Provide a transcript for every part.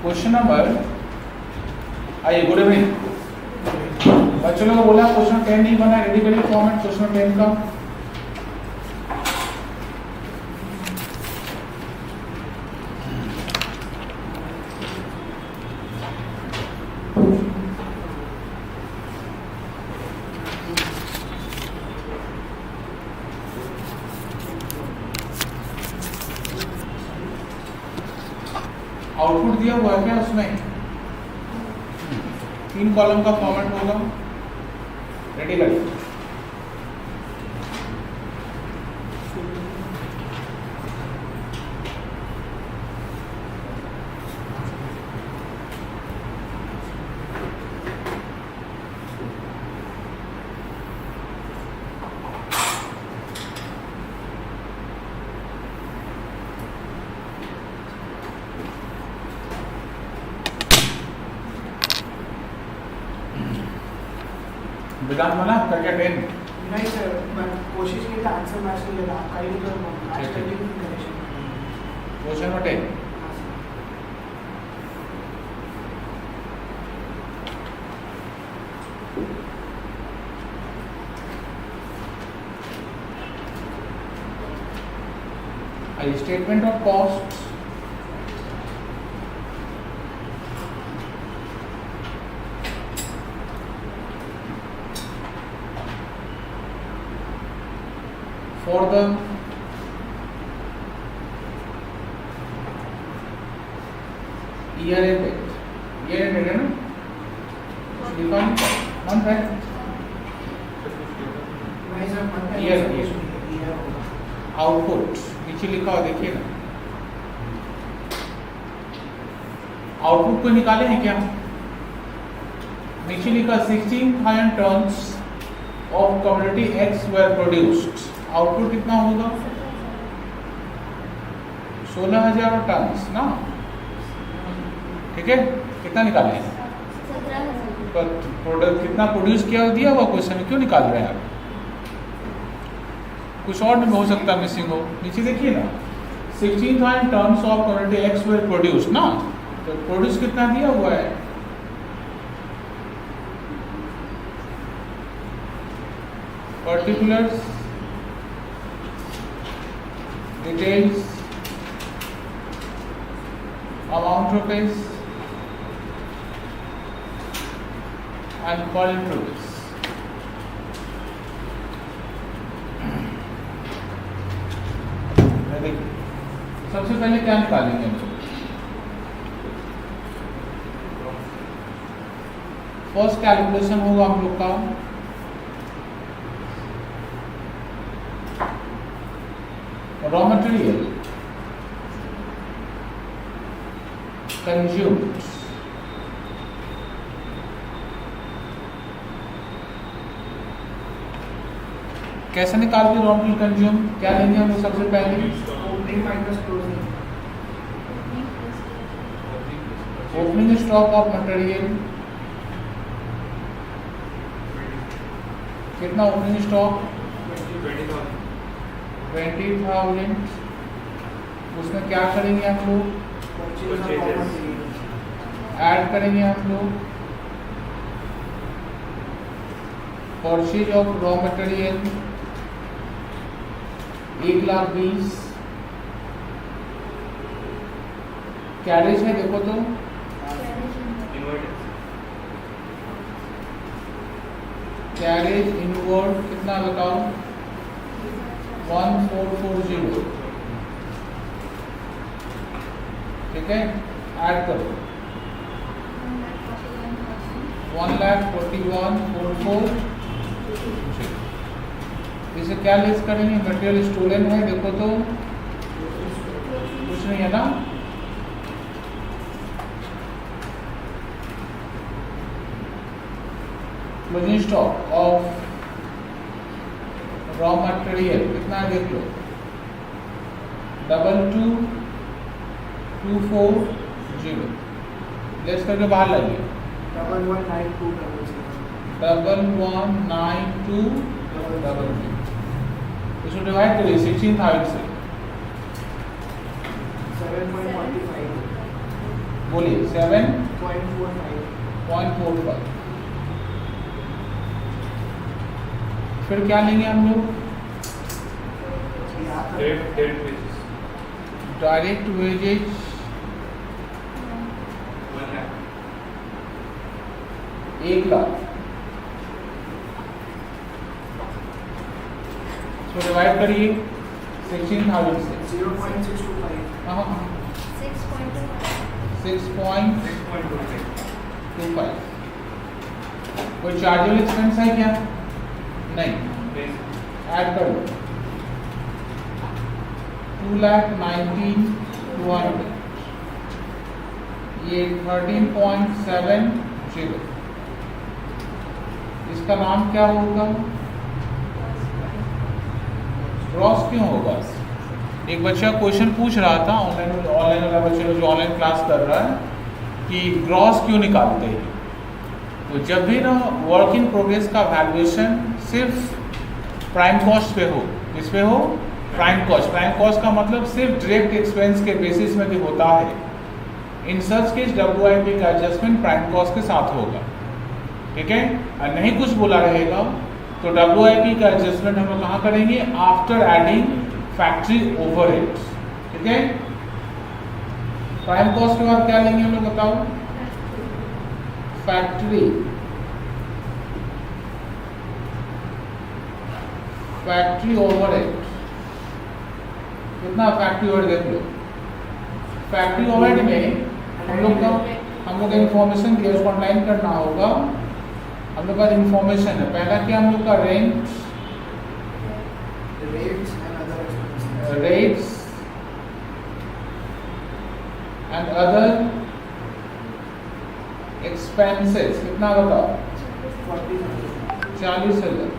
Question number, आइए good evening बच्चों लोगों को बोला क्वेश्चन 10 नहीं बना, रेडी करिए फॉर्मेट क्वेश्चन 10 का। आउटपुट दिया हुआ है क्या उसमें? 3 कॉलम का फॉर्मेट होगा, रेडी करिए। वेदांत बना करके 10 नहीं सर, मैं कोशिश की था आंसर मैच नहीं लेता, आपका ही तो आज कल ही कनेक्शन। Question number 10 a statement of costs for the year ended है ना, मंथ है नहीं सर, मंथ Year. आउटपुट नीचे लिखा हुआ देखिए ना, आउटपुट को निकाले हैं क्या? नीचे लिखा 16,000 tons of commodity X were produced. Output कितना होगा? 16,000 टन्स ना, ठीक है। कितना निकाले हैं? 17,000। प्रोडक्ट कितना प्रोड्यूस किया दिया हुआ क्वेश्चन में, क्यों निकाल रहे हैं आप? कुछ और में हो सकता है मिसिंग हो। नीचे देखिए ना, 16,000 tons of commodity X were produce ना, तो प्रोड्यूस कितना दिया हुआ है? Particulars, details, amount rupees and quality rupees. सबसे पहले क्या निकालेंगे हम लोग? फर्स्ट कैलकुलेशन होगा हम लोग का रॉ मटेरियल कंज्यूम्ड कैसे निकालते रॉ मटेरियल कंज्यूम? क्या लेंगे हम लोग सबसे पहले? Opening minus closing. Opening stock of material कितना? Opening stock 20,000। उसमें क्या करेंगे हम लोग? ऐड करेंगे हम लोग purchase of raw material 1,20,000। Carriage है देखो तो, कैरेज इनवर्ड कितना बताओ? 1440, ठीक है। ऐड करो 1,41,44। इसे क्या लेस करेंगे? मटेरियल स्टोलन है देखो तो, कुछ नहीं है ना। Closing stock of raw material कितना है देख लो, 22,240। लेस करके बाहर लाइए 119200। इसको डिवाइड करिए 16,000 से। 7.45। बोलिए 7.45 7.45। फिर क्या लेंगे हम लोग? डायरेक्ट वेजेज 1,00,000 तो डिवाइड करिए 16,000 से। 0.625 हाँ 6.25। कोई चार्जेबल एक्सपेंस है क्या? नहीं। ऐड कर लो 2,19,200, ये 13.70। इसका नाम क्या होगा? ग्रॉस क्यों होगा? एक बच्चा क्वेश्चन पूछ रहा था ऑनलाइन वाला बच्चा जो ऑनलाइन क्लास कर रहा है कि ग्रॉस क्यों निकालते हैं। तो जब भी ना वर्क इन प्रोग्रेस का वैल्यूएशन सिर्फ प्राइम कॉस्ट पे हो, किस पे हो? Prime cost. प्राइम कॉस्ट का मतलब सिर्फ डायरेक्ट एक्सपेंस के बेसिस में भी होता है। इन सच केस WIP का एडजस्टमेंट प्राइम कॉस्ट के साथ होगा, ठीक है। और नहीं कुछ बोला रहेगा तो WIP का एडजस्टमेंट हम लोग कहाँ करेंगे? आफ्टर एडिंग फैक्ट्री ओवरहेड्स, ठीक है। प्राइम कॉस्ट के बाद क्या लेंगे हम लोग बताओ? Factory overhead. कितना फैक्ट्री ओवरहेड देख लो। फैक्ट्री ओवरहेड में हम लोग इंफॉर्मेशन दिया, उसको ऑनलाइन करना होगा। हम लोग का इंफॉर्मेशन है, पहला क्या हम लोग का rent, rates and other expenses. कितना बताओ? 40,000।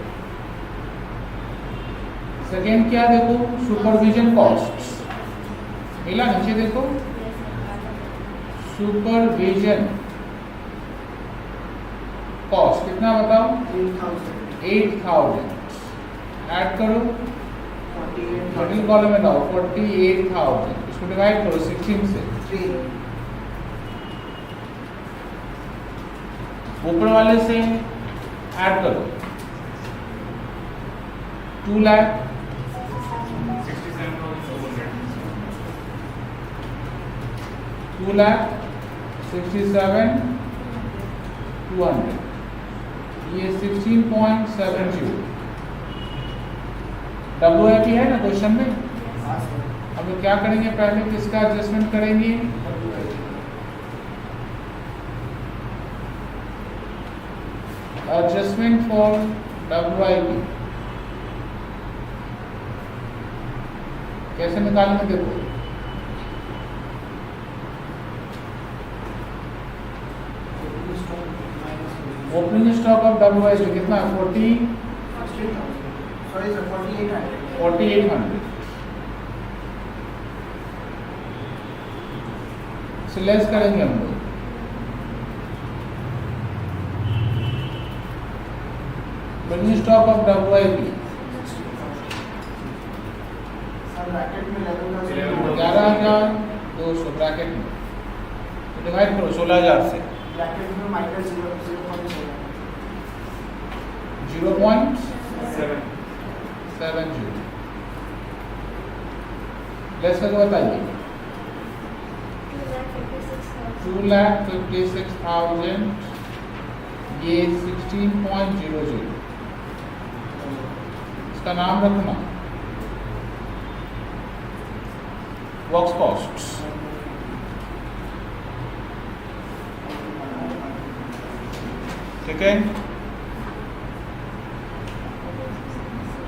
सेकेंड क्या देखो? सुपरविजन कॉस्ट मिला, नीचे देखो सुपरविजन कॉस्ट कितना बताओ? 8,000। ऐड करो 13 कॉलम में लाओ 48,000। इसको डिवाइड करो 16 से। ऊपर वाले से ऐड करो 2,00,000 2,67,200, ये 16.70। WIP है ना क्वेश्चन में। हम लोग क्या करेंगे? पहले किसका एडजस्टमेंट करेंगे? एडजस्टमेंट फॉर WIP कैसे निकालेंगे? देखो ओपनिंग स्टॉक ऑफ WIP कितना है? 4800 से लेस करेंगे हम लोग। Opening stock of WIP 11,200 bracket में तो डिवाइड करो 16,000 से। ब्रैकेट में -0.7 0.70 लेस करके बताइए। 2,56,000 ये 16.00। इसका नाम रखना वर्क्स कॉस्ट। ठीक है।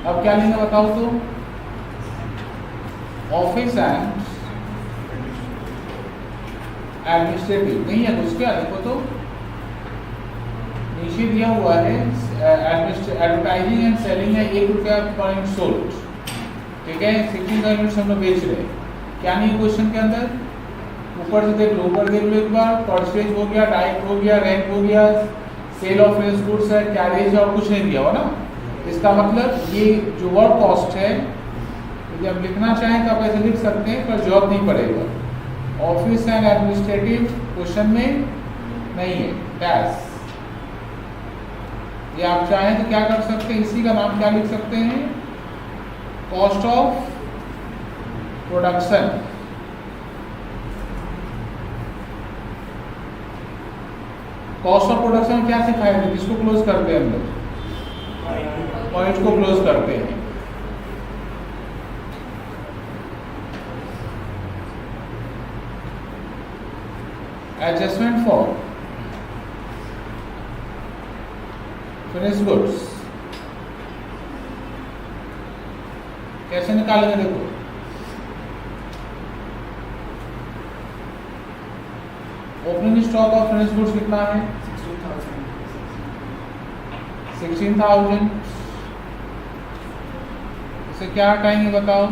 अब क्या लेंगे बताओ तो? ऑफिस एंड एडमिनिस्ट्रेटिव नहीं है कुछ, क्या देखो तो नीचे दिया हुआ है एडवर्टाइजिंग एंड सेलिंग है ₹1 सोल्ड, ठीक है। 16,000 यूनिट्स हम लोग बेच रहे हैं। क्या नहीं क्वेश्चन के अंदर? ऊपर से देख लो, ऊपर देख लो एक बार। परचेज हो गया, डायरेक्ट हो गया, रेंट हो गया, सेल ऑफ फ्रेश गुड्स है, कैरेज और कुछ नहीं दिया हो ना। इसका मतलब ये जो वर्क कॉस्ट है, यदि आप लिखना चाहें तो आप ऐसे लिख सकते हैं, पर जॉब नहीं पड़ेगा। ऑफिस एंड एडमिनिस्ट्रेटिव क्वेश्चन में नहीं है, डैश। ये आप चाहें तो क्या कर सकते हैं, इसी का नाम क्या लिख सकते हैं, cost of production. Cost of production क्या सिखाया थे, किसको क्लोज करते हैं हम लोग, पॉइंट को क्लोज करते हैं। एडजस्टमेंट फॉर फिनिश गुड्स कैसे निकालेंगे, देखो opening stock of finish goods कितना है, 16,000। इसे क्या हटाएंगे बताओ,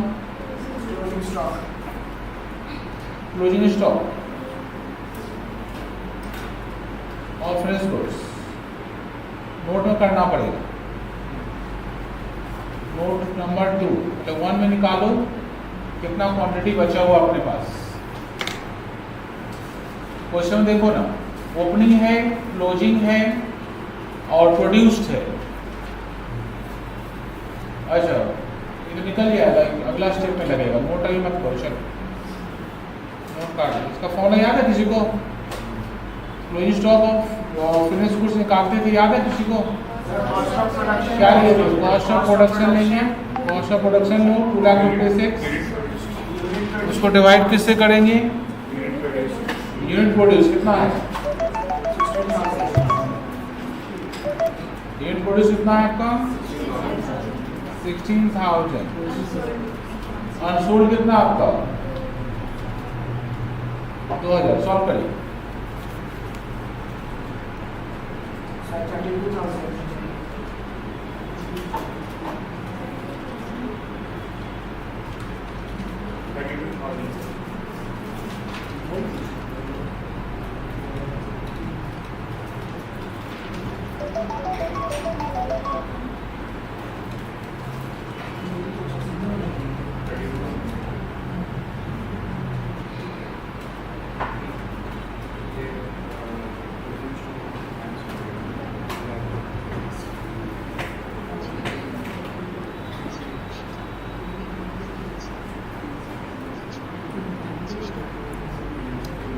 क्लोजिंग स्टॉक और फिनिश गुड्स नोट में करना पड़ेगा। नोट नंबर 2 मतलब 1 में निकालो कितना क्वांटिटी बचा हुआ अपने पास। क्वेश्चन देखो ना, ओपनिंग है, क्लोजिंग है और प्रोड्यूस्ड है। अच्छा ये तो निकल जाएगा, अगला स्टेप में लगेगा। नोट अभी मत करो, चलो नोट काट दो। इसका फॉर्मूला याद है किसी को, closing stock of finish goods निकालते थे, याद है किसी को, क्या लिए थे, कॉस्ट ऑफ प्रोडक्शन लेंगे, कॉस्ट ऑफ प्रोडक्शन लो 2,56,000, उसको डिवाइड किससे करेंगे, यूनिट प्रोड्यूस कितना है, यूनिट प्रोड्यूस कितना है आपका 16,000, अनसोल्ड कितना आपका 2,000। सॉल्व करिए। 32,000।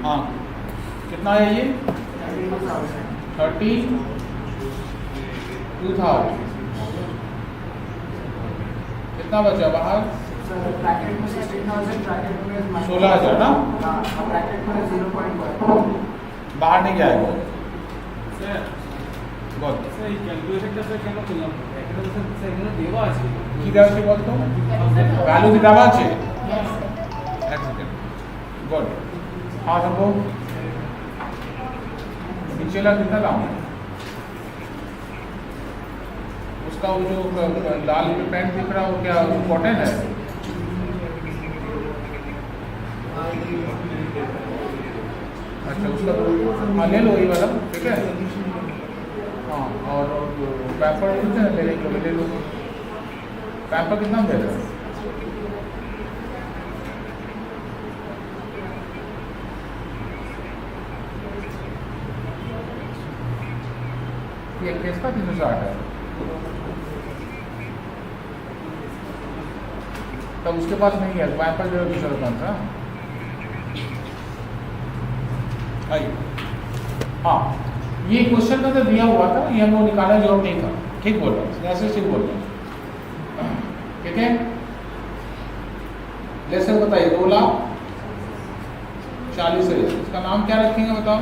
हाँ कितना है ये 32,000। कितना बचा बाहर 16,000 ना, बाहर नहीं जाएगा। वैल्यू दिखावा चाहिए। गुड, हाँ सबको नीचे ला कितना लाऊं, उसका वो जो लाल पेंट दिख रहा है वो क्या कॉटन है, अच्छा उसका हाँ ले लो ये वाला, ठीक है। हाँ और पैपर ले लो। पैपर कितना दे रहे हो, ये किसका 360 है, तब उसके पास नहीं है वाइपर जो दूसरा दुकान था। आइए हाँ ये क्वेश्चन का तो दिया हुआ था, ये हमको निकालने जरूरत नहीं था, ठीक बोल रहा हूँ, ऐसे ठीक बोल रहा हूँ, ठीक है। लेसन बताइए 2,40,000, इसका नाम क्या रखेंगे बताओ,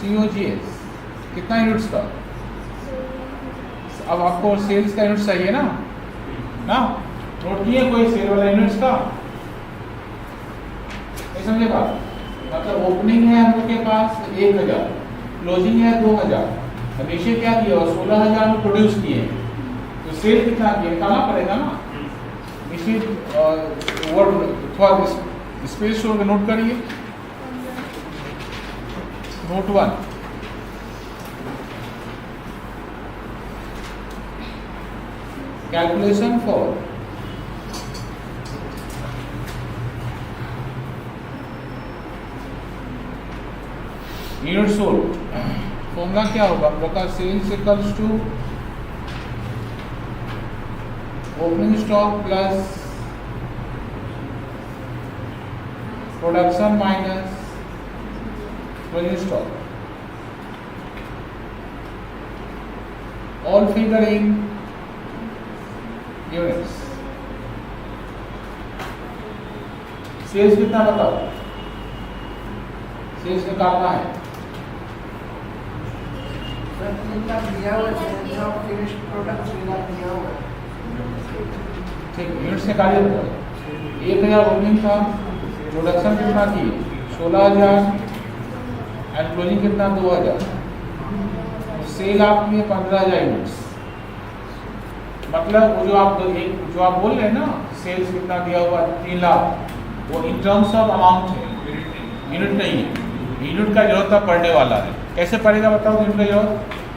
COGS कितना यूनिट्स का। अब आपको सेल्स का यूनिट चाहिए ना, नोट किए कोई सेल वाला यूनिट्स का, नहीं समझे बात, मतलब ओपनिंग है हम लोग के पास 1,000, क्लोजिंग है 2,000, हमेशा क्या किया 16,000 में प्रोड्यूस किए, तो सेल कितना किया निकालना पड़ेगा ना। इसी वर्ड थोड़ा स्पेस छोड़ के नोट करिए। Note 1 calculation for unit sold, formula क्या होगा हम लोग का? Sales equals to opening stock plus production minus closing stock, all figure in units. Sales कितना बताओ? सेल्स निकालना है। दिया हुआ है, फिनिश्ड प्रोडक्ट दिया हुआ है। ठीक, यूनिट्स निकालिए बताओ। 1000 ओपनिंग था, प्रोडक्शन कितना की 16,000 एंड क्लोजिंग कितना 2000, सेल आपकी है 15,000 यूनिट्स। मतलब वो जो आप बोल रहे हैं ना सेल्स कितना दिया हुआ 3 लाख, वो इन टर्म्स ऑफ अमाउंट है, यूनिट नहीं है। यूनिट का जरूरत था पढ़ने वाला है, कैसे पढ़ेगा बताओ यूनिट का जरूरत?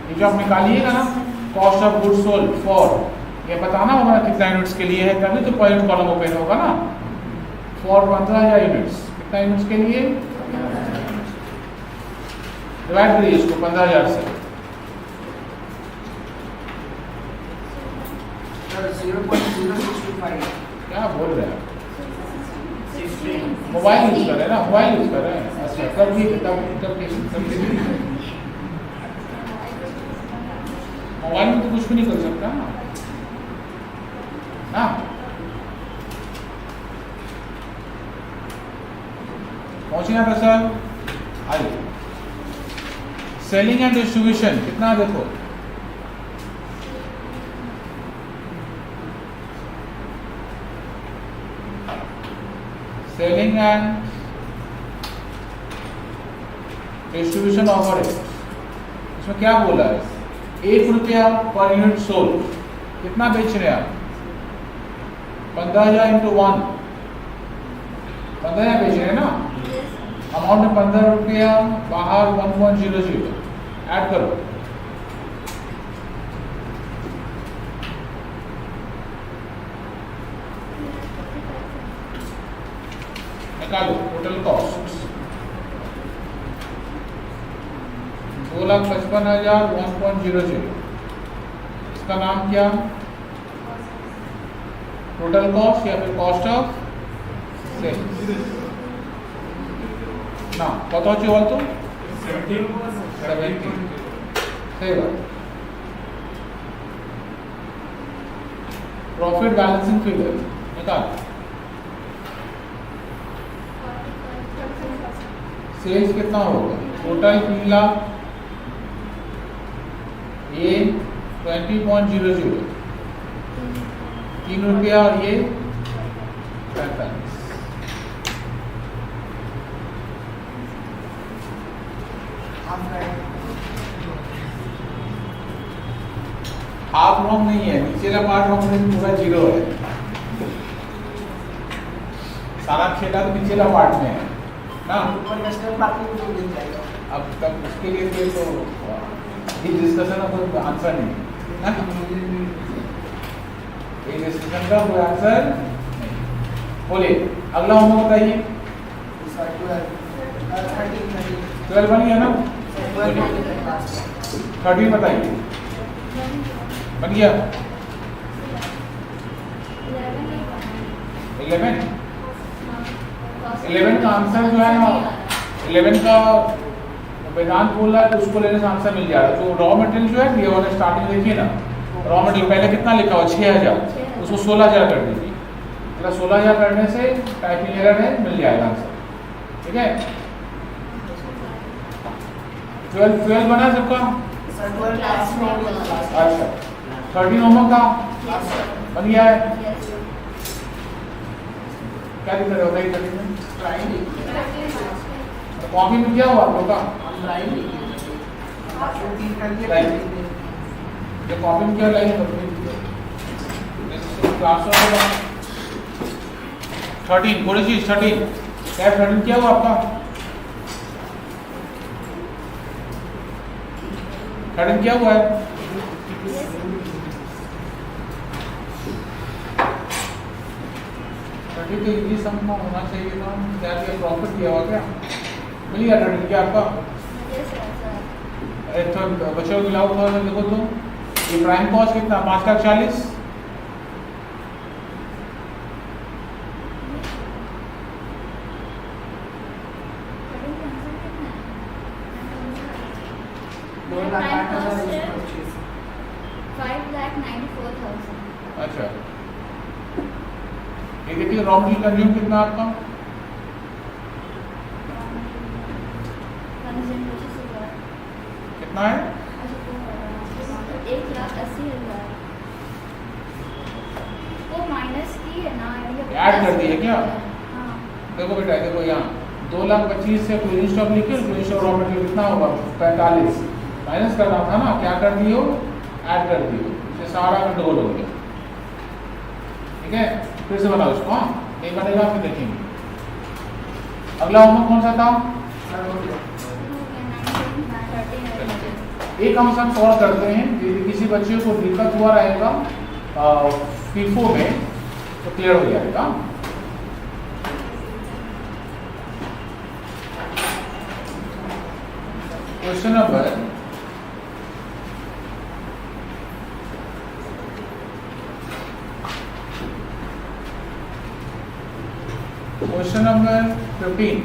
ये जो आप निकालिएगा ना cost of goods sold for, ये बताना होगा ना कितना यूनिट्स के लिए है, तभी तो पॉइंट कॉलम ओपन होगा ना। फॉर 15,000 यूनिट्स, कितना यूनिट्स के लिए? डिवाइड करिए इसको 15,000 से। 0.0625। क्या बोल रहे हैं? मोबाइल यूज कर रहे हैं ना, मोबाइल यूज कर रहे हैं। अच्छा तब ठीक है, तब मोबाइल में तो कुछ भी नहीं कर सकता ना। पहुंचे यहाँ पे सर? आइए, सेलिंग एंड डिस्ट्रीब्यूशन कितना देखो, सेलिंग एंड डिस्ट्रीब्यूशन ओवरहेड, इसमें क्या बोला है? 1 रुपया पर यूनिट सोल्ड, कितना बेच रहे हैं आप? 15,000 इंटू 1, 15,000 बेच रहे हैं ना। अमाउंट में 15 रुपया, बाहर 1.00, ऐड करो। निकालो टोटल कॉस्ट 2,55,000 1.00, इसका नाम क्या? टोटल कॉस्ट या फिर कॉस्ट ऑफ सेल्स ना। कत হচ্ছে বলতো? 70। सही बात। प्रॉफिट बैलेंसिंग फिगर निकाल। सेल्स कितना होगा? टोटल 3 लाख, ये 20.00, 3 रुपया, और ये 45। हाफ रॉन्ग नहीं है, नीचे का पार्ट रॉन्ग नहीं, पूरा 0 है। सारा खेला तो नीचे का पार्ट में है ना। अब तब उसके लिए तो ये डिस्कशन का कोई आंसर नहीं ना, ये डिस्कशन का कोई आंसर नहीं। बोलिए अगला होमवर्क बताइए। 12 बन गया ना, 13 बताइए। बन गया 11 का आंसर जो है ना, 11 का वेदांत बोल रहा है तो उसको लेने से आंसर मिल जाएगा। तो रॉ मटेरियल जो है ये वाला स्टार्टिंग देखिए ना, रॉ मटेरियल पहले कितना लिखा हुआ 6,000, उसको 16,000 कर दीजिए। मतलब 16,000 करने से टाइपिंग एरर है, मिल जाएगा आंसर। ठीक है, 12 बना सबका। अच्छा 13 होमवर्क का बन गया है। क्या दिक्कत है बताइए? 13 में कॉपी में क्या हुआ आप लोग का? कॉपी में क्या लाइन क्लास 13 थोड़ी चीज 13 क्या 13 क्या हुआ आपका? 13 क्या हुआ है? तो इजी सम में होना चाहिए था। क्या प्रॉफिट किया हुआ क्या? मिल गया 13 क्या आपका? तो बच्चों मिलाओ थोड़ा सा देखो तो ये प्राइम कॉस्ट कितना 5,40,000। अच्छा ये देखिए रॉ मटेरियल कंज्यूम कितना आपका 1,80,000 कितना है 1,80,000 वो माइनस की है ना ऐड कर दिए क्या? हाँ देखो बेटा देखो यहाँ 2,25,000 से क्लोजिंग स्टॉक लिखे क्लोजिंग स्टॉक रॉ मटेरियल कितना होगा 45 माइनस करना था ना क्या कर दियो ऐड कर दियो इससे सारा कंट्रोल हो गया। ठीक है फिर से बनाओ इसको हाँ नहीं बनेगा फिर देखेंगे। अगला होमवर्क कौन सा था? एक हम सब सॉल्व करते हैं यदि किसी बच्चे को दिक्कत हुआ रहेगा फीफो में तो क्लियर हो जाएगा। Question number question number 15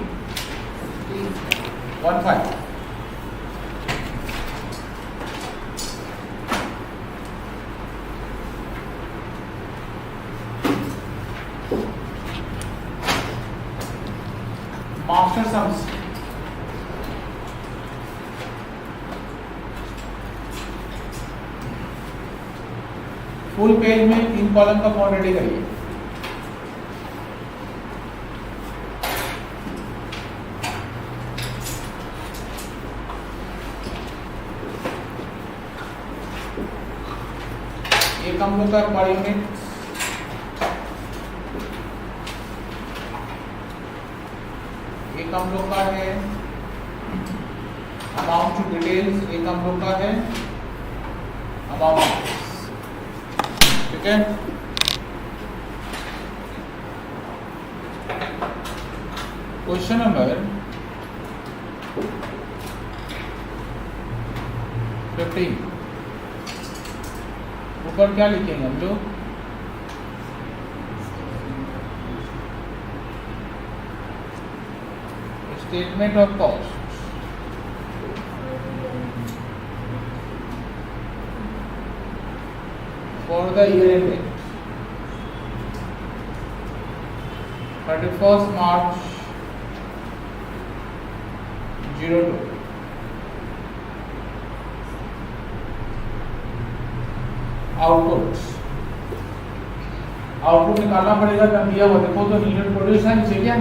1-5 master sums full page में 3 कॉलम का फॉर्म रेडी करिए। एक हम लोग का पर यूनिट एक हम लोग का है अमाउंट टू डिटेल्स एक हम लोग का है अमाउंट। ठीक है क्वेश्चन नंबर 15 ऊपर क्या लिखेंगे हम लोग statement of cost for the year ended 31st March 02। Output निकालना पड़ेगा कब दिया हुआ देखो तो नीडेड प्रोड्यूस है नीचे क्या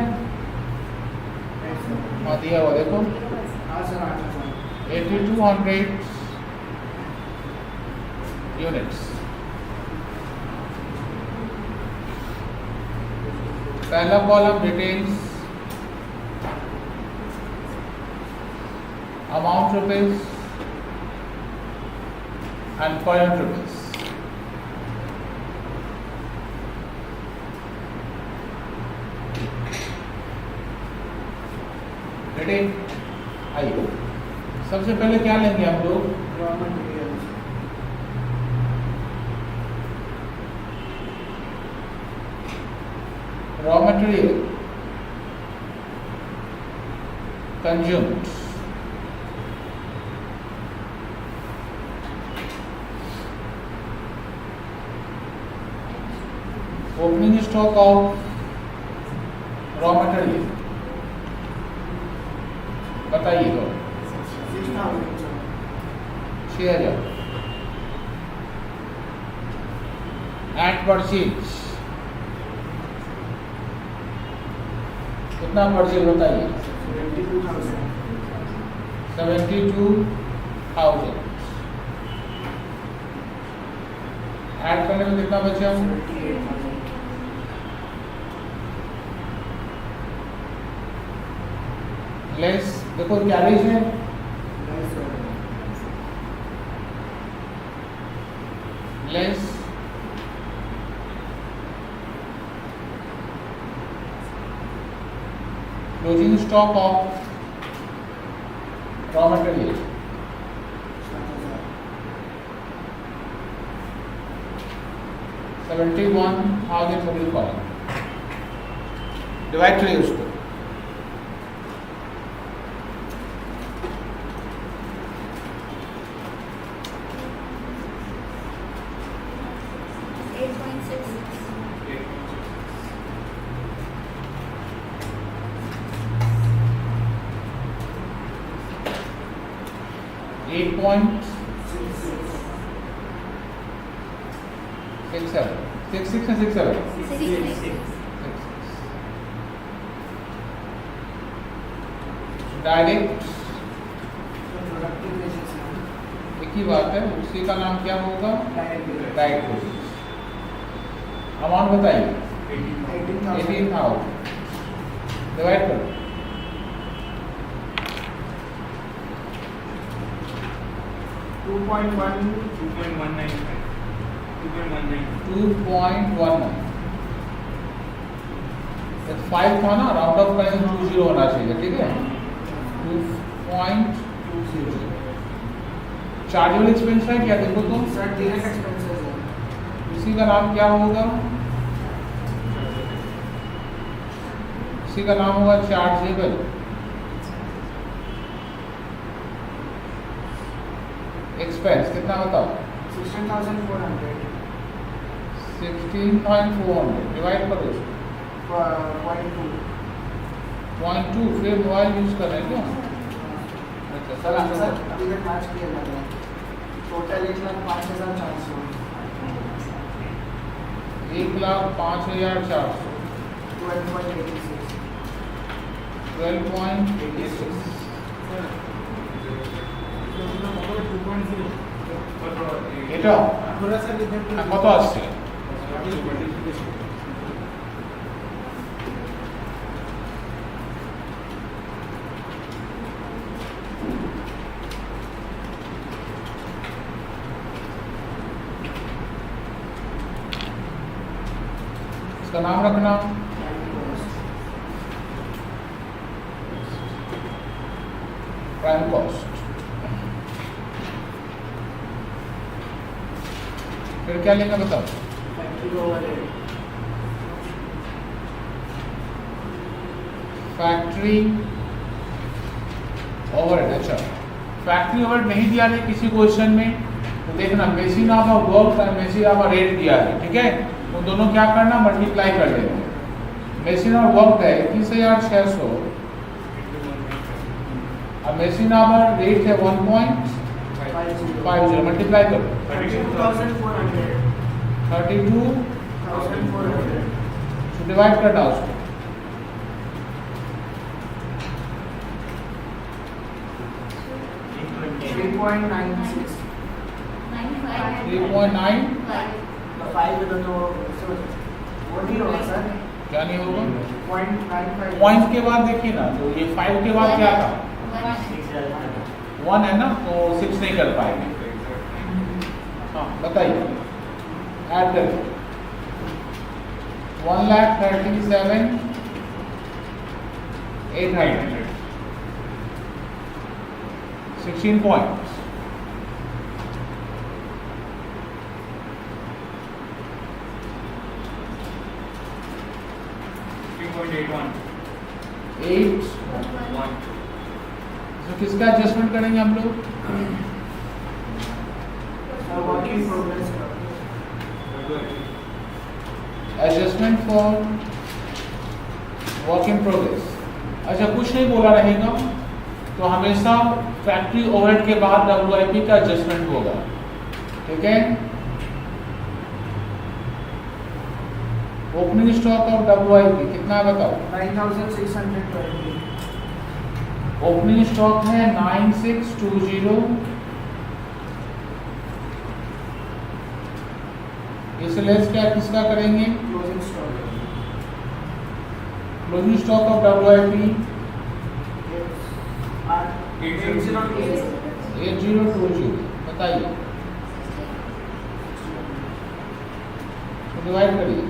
हाँ दिया हुआ देखो 8200 यूनिट्स। पहला column details amount rupees and point rupees. Ready आइए सबसे पहले क्या लेंगे हम लोग raw materials raw material consumed opening stock of raw material बताइए तो 6,000 एट परचेज कितना परचेज बताइए 72,000 ऐड करने में कितना बचा लेस देखो कैरेज है less closing stock of raw material 71,000 middle column. Divide करिए उसको। एट पॉइंट 66 and 67 डायरेक्ट एक ही बात है, उसी का नाम क्या होगा? डायरेक्ट। अमाउंट बताइए। 18,000 डिवाइड करो। 2.19 5 था ना, राउंड ऑफ करें 20 होना चाहिए, ठीक है। 2.20 चार्जेबल एक्सपेंस है क्या? देखो तो सर डायरेक्ट एक्सपेंसेस है। इसी का नाम क्या होगा? इसी का नाम होगा चार्जेबल एक्सपेंस। कितना बताओ? 16,400 16,400 डिवाइड करो उसको। 0.2 फिर मोबाइल यूज कर रहे हैं क्या? अच्छा सर आंसर अभी तक मैच किया जा रहा है। टोटल 1,05,400 1,05,400 12.86 12.86 এটা কত আসছে? इसका नाम रखना प्राइम कॉस्ट। फिर क्या लेना बताओ? Factory overhead factory overhead. अच्छा फैक्ट्री ओवरहेड नहीं दिया है किसी क्वेश्चन में तो देखना मेसिन ऑफ वर्क और मेसिन ऑफ रेट दिया है, ठीक है। उन दोनों क्या करना? मल्टीप्लाई कर देना। मेसिन ऑफ वर्क है 21,600 और मेसिन ऑफ रेट है 1.50 मल्टीप्लाई करो। 32,400 32,400 डिवाइड करना उसको। 3.96 3.9 5 तो वो नहीं होगा सर। क्या नहीं होगा? 0.95 पॉइंट के बाद देखिए ना, तो ये 5 के बाद क्या था? 1 है ना, तो 6 नहीं कर पाएंगे। हाँ बताइए, ऐड करिए। 1,37,800 16 points. तो किसका एडजस्टमेंट करेंगे हम लोग? Work in progress adjustment for work in progress. अच्छा कुछ नहीं बोला रहेगा तो हमेशा फैक्ट्री ओवरहेड के बाद WIP का एडजस्टमेंट होगा, ठीक है। ओपनिंग स्टॉक ऑफ WIP कितना बताओ? 9,620 ओपनिंग स्टॉक है 9620। इसलिए क्या किसका करेंगे? Closing stock closing stock of WIP 8020 बताइए, डिवाइड करिए।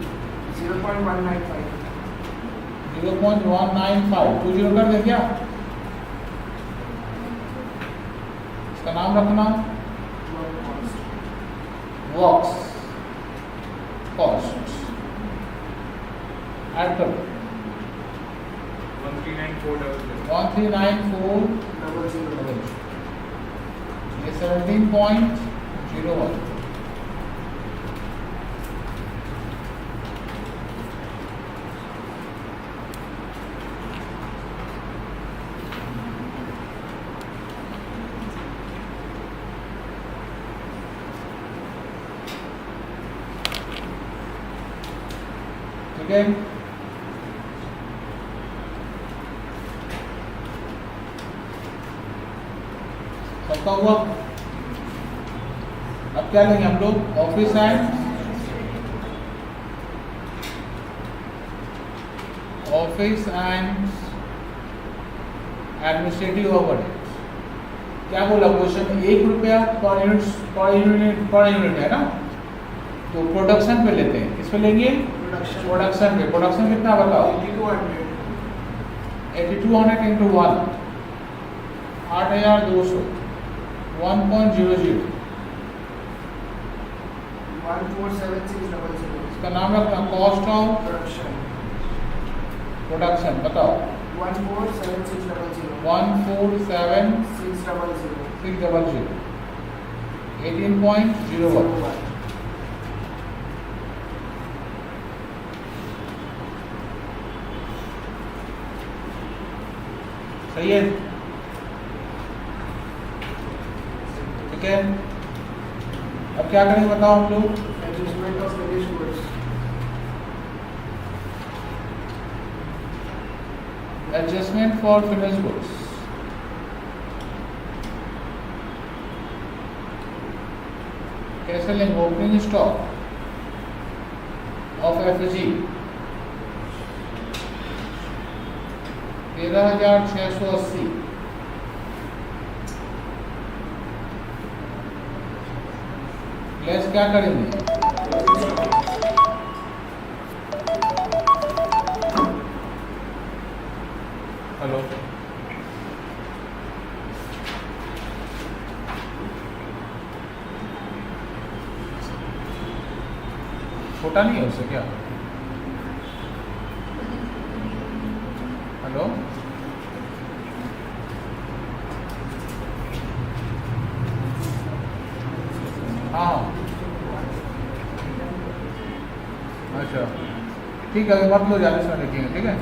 0.195 0.195 20 कर दे क्या? इसका नाम रखना वर्क्स। कॉस्ट ऐड करो 1394 ये 17.01 ठीक है। सबका हुआ। अब क्या लेंगे हम लोग? Office and administrative overhead. क्या बोला क्वेश्चन? 1 रुपया पर यूनिट है ना। तो प्रोडक्शन पे लेते हैं, किस पे लेंगे? प्रोडक्शन पे। प्रोडक्शन कितना बताओ? 8200 इंटू 1 8200 1.00 इसका नाम रखना कॉस्ट ऑफ प्रोडक्शन। बताओ 147,600 18.01 सही है। ठीक है। अब क्या करेंगे बताओ हम लोग? Adjustment of finished goods. Adjustment for finished goods. कैसे लेंगे? Opening stock of FG 13,680। Less क्या करेंगे? हेलो, छोटा नहीं है उससे क्या? हेलो, हाँ अच्छा ठीक है, मत लो जाने से लिखेंगे। ठीक है।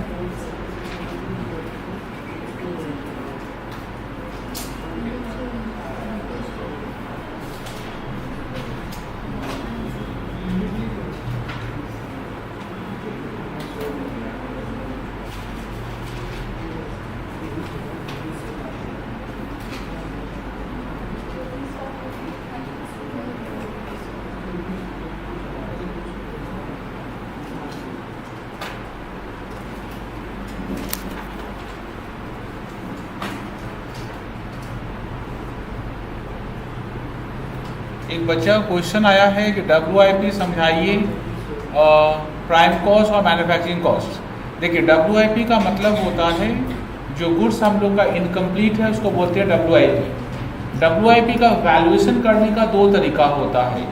एक बच्चा क्वेश्चन आया है कि WIP समझाइए प्राइम कॉस्ट और मैन्युफैक्चरिंग कॉस्ट। देखिए WIP का मतलब होता है जो गुड्स हम लोग का इनकम्प्लीट है उसको बोलते हैं WIP। WIP का वैल्यूएशन करने का 2 तरीका होता है।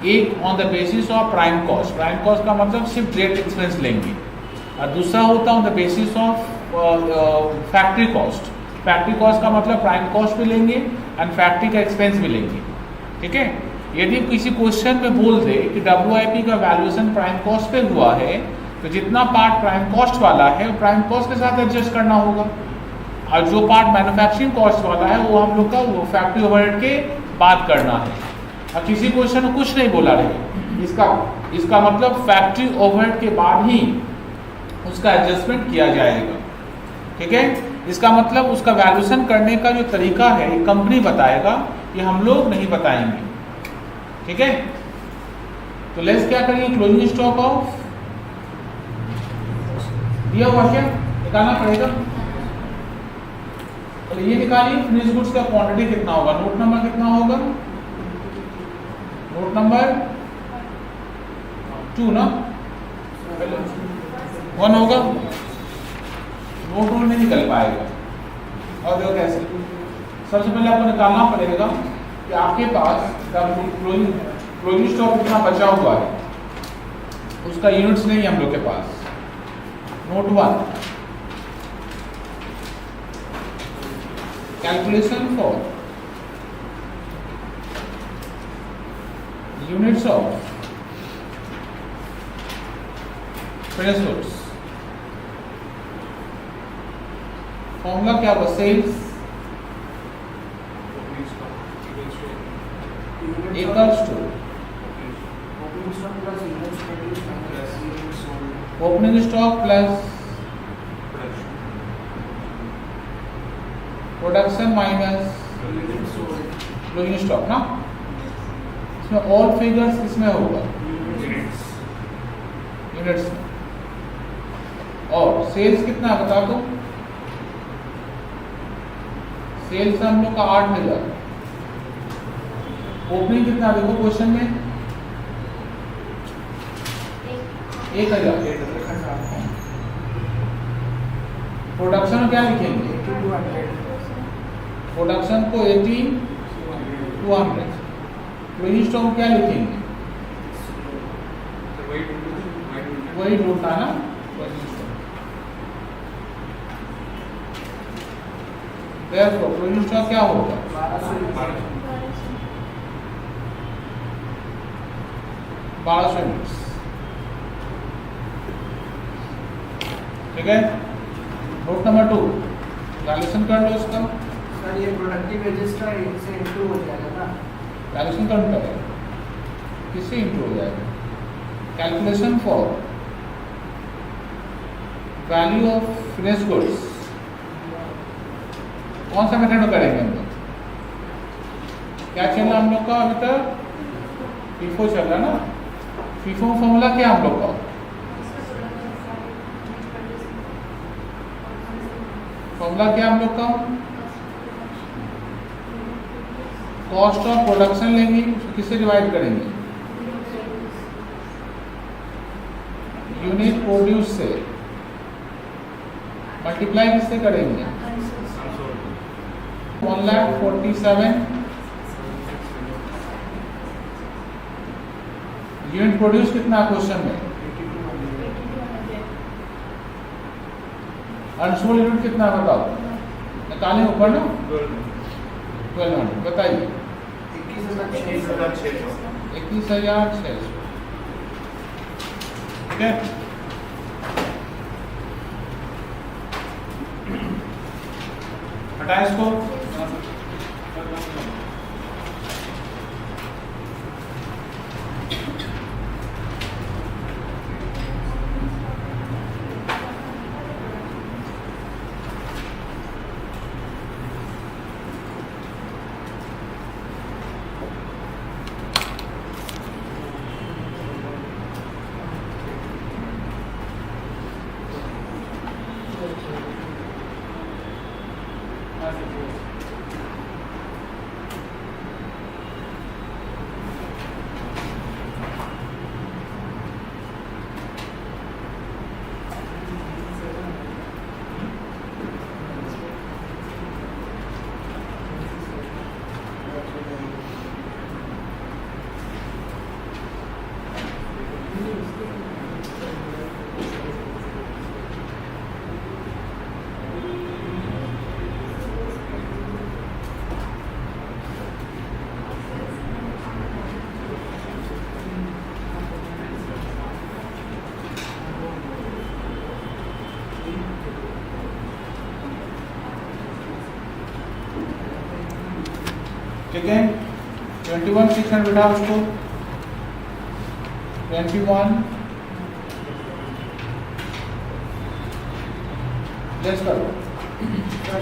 एक on the basis of prime cost. Prime cost का मतलब सिर्फ डायरेक्ट एक्सपेंस लेंगे, और दूसरा होता है on the basis of factory cost. Factory cost का मतलब प्राइम कॉस्ट भी लेंगे एंड फैक्ट्री का एक्सपेंस भी लेंगे। ठीक है। यदि किसी क्वेश्चन में बोल दे कि WIP का वैल्यूएशन प्राइम कॉस्ट पे हुआ है तो जितना पार्ट प्राइम कॉस्ट वाला है वो प्राइम कॉस्ट के साथ एडजस्ट करना होगा, और जो पार्ट मैन्युफैक्चरिंग कॉस्ट वाला है वो हम लोग का वो फैक्ट्री ओवरहेड के बाद करना है। अब किसी क्वेश्चन में कुछ नहीं बोला रहे, इसका मतलब फैक्ट्री ओवरहेड के बाद ही उसका एडजस्टमेंट किया जाएगा। ठीक है। इसका मतलब उसका वैल्यूएशन करने का जो तरीका है कंपनी बताएगा, ये हम लोग नहीं बताएंगे। ठीक है। तो लेट्स क्या करेंगे? क्लोजिंग स्टॉक ऑफ दिया हुआ क्या निकालना पड़ेगा। तो ये निकालिए फिनिश गुड्स का क्वांटिटी कितना होगा। नोट नंबर कितना होगा? नोट नंबर 2 ना, 1 होगा। नोट नहीं निकल पाएगा। और देखो कैसे, सबसे पहले आपको निकालना पड़ेगा कि आपके पास क्लोजिंग स्टॉक कितना बचा हुआ है। उसका यूनिट्स नहीं है हम लोग के पास। Note 1, calculation for units of finish goods. Formula क्या होगा? Sales equals to opening stock plus units produced minus units sold. Opening stock plus production minus Units sold. Closing stock ना। इसमें ऑल फिगर्स किसमें होगा? यूनिट्स में। और sales कितना है बता दो? सेल्स हम लोग का 8,000। ओपनिंग कितना देखो क्वेश्चन में? 1,000। प्रोडक्शन क्या लिखेंगे? 8200. प्रोडक्शन को 80,200। क्लोजिंग स्टॉक क्या लिखेंगे? वही ढूंढना ना। Therefore, क्लोजिंग स्टॉक क्या होगा? 1200 यूनिट्स। ठीक है। नोट नंबर 2, वैल्यूएशन कर लो इसका। सर ये प्रोडक्टिव वेजेस का इनसे इंटू हो जाएगा ना? वैल्यूएशन कर करेगा, किससे इंटू हो जाएगा? Calculation for value of finish goods. कौन सा मेथड में करेंगे हम लोग? क्या चल रहा हम लोग का अभी तक? फीफो चल रहा ना। फीफो फॉर्मूला क्या हम लोग का? फॉर्मूला क्या हम लोग का? कॉस्ट ऑफ प्रोडक्शन लेंगे, उसको किससे डिवाइड करेंगे? यूनिट प्रोड्यूस से। मल्टीप्लाई किससे करेंगे? 1,47,000 यूनिट प्रोड्यूस कितना क्वेश्चन में? 8200. अनसोल्ड यूनिट कितना बताओ? निकालें ऊपर ना। 1200 बताइए। 21,600. 21,600। ठीक है। हटाए इसको। ठीक है। 21,600 बिठाओ उसको। 21 लेस करो।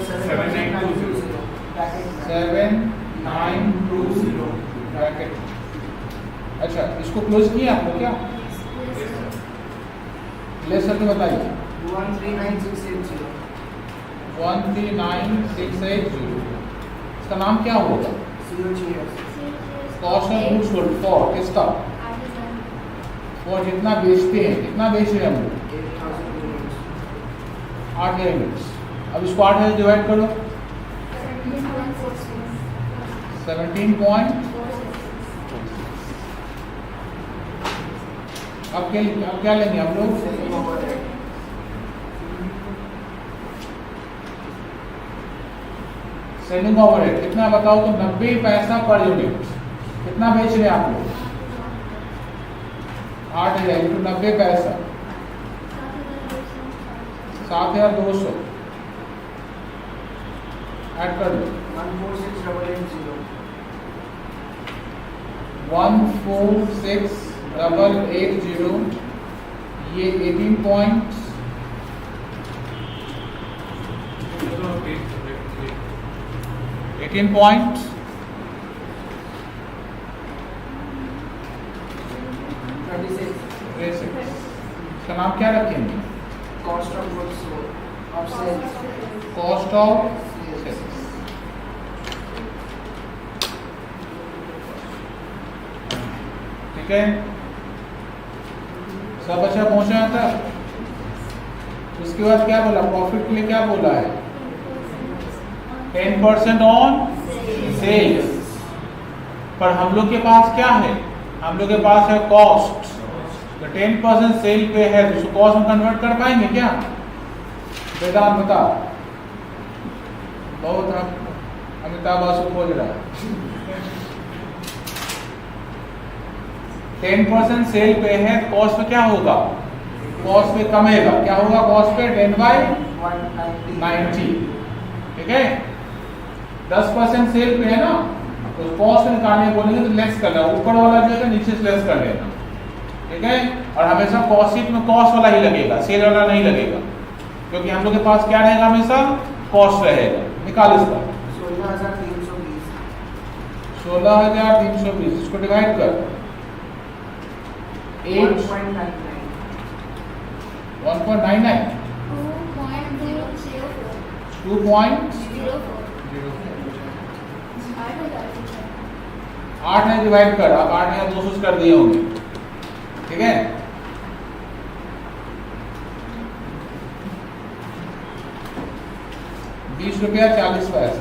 7,920. Bracket में. 7,920 ब्रैकेट। अच्छा, इसको क्लोज किया आपने क्या? लेस करके बताइए। 139,680. 139,680। इसका नाम क्या होगा? COGS. Cost of goods sold for किसका? फॉर जितना बेचते हैं। कितना बेच रहे हैं हम लोग? 8,000 units. 8,000 यूनिट्स। अब इसको 8,000 डिवाइड करो। 17 पॉइंट। अब क्या लेंगे हम लोग? सेलिंग ओवरहेड सेलिंग ओवरहेड कितना बताओ तो 90 पैसा पर यूनिट। कितना बेच रहे हैं आप लोग? 8,000 इंटू 90 पैसा 7,200 ऐड कर दो। 146,880 146,880 ये 18 पॉइंट्स 18 पॉइंट्स 36 इसका नाम क्या रखेंगे? Cost of goods of sales cost of sales. ठीक है, सब अच्छा पहुंचा था। उसके बाद क्या बोला? प्रॉफिट के लिए क्या बोला है? 10% ऑन सेल्स। पर हम लोग के पास क्या है? हम लोग के पास है कॉस्ट। तो 10% सेल पे है तो उसको कॉस्ट में कन्वर्ट कर पाएंगे क्या? वेदांत बता। बहुत अमिताभ बासु खोज रहा है। 10% सेल पे है, कॉस्ट पे क्या होगा? कॉस्ट पे कमेगा। क्या होगा कॉस्ट पे? 10/90। ठीक है, 10% सेल पे है ना, तो कॉस्ट निकालने बोलेंगे तो लेस करना, ऊपर वाला जो है नीचे से लेस कर लेना। ठीक है, और हमेशा कॉस्ट शीट में कॉस्ट वाला ही लगेगा, सेल वाला नहीं लगेगा, क्योंकि हम लोग के पास क्या रहेगा? हमेशा कॉस्ट रहेगा। निकाल इसका 16,320 16,320 इसको डिवाइड कर 1.99 1.99 2.04 8 ने डिवाइड कर, आप 8,200 कर दिए होंगे। ठीक है, ₹20.40।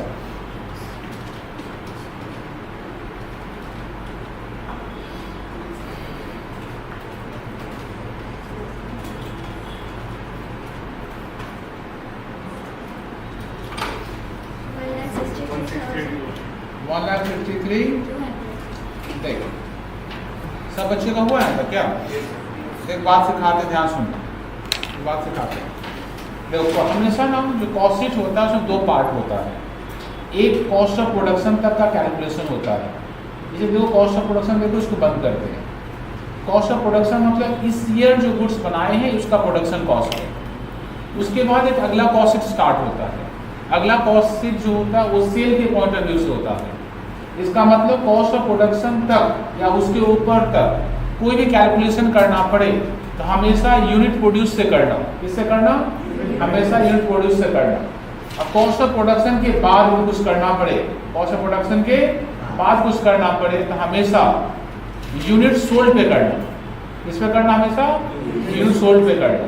देख सब बच्चे का हुआ है क्या? एक बात सिखाते, ध्यान सुनना, एक बात सिखाते हैं। देखो हमेशा ना जो कॉस्ट शीट होता है उसमें दो पार्ट होता है। एक कॉस्ट ऑफ प्रोडक्शन तक का कैलकुलेशन होता है। जैसे देखो कॉस्ट ऑफ प्रोडक्शन देखो, इसको बंद करते हैं। कॉस्ट ऑफ प्रोडक्शन मतलब इस ईयर जो गुड्स बनाए हैं उसका प्रोडक्शन कॉस्ट है। उसके बाद एक अगला कॉस्ट शीट स्टार्ट होता है। अगला कॉस्ट शीट जो होता है वो सेल के पॉइंट ऑफ व्यू से होता है। इसका मतलब कॉस्ट ऑफ प्रोडक्शन तक या उसके ऊपर तक कोई भी कैलकुलेशन करना पड़े तो हमेशा यूनिट प्रोड्यूस से करना। किससे करना? हमेशा यूनिट प्रोड्यूस से करना। अब कॉस्ट ऑफ प्रोडक्शन के बाद भी कुछ करना पड़े, कॉस्ट ऑफ प्रोडक्शन के बाद कुछ करना पड़े तो हमेशा यूनिट सोल्ड पे करना। इस पे करना, हमेशा यूनिट सोल्ड पे करना।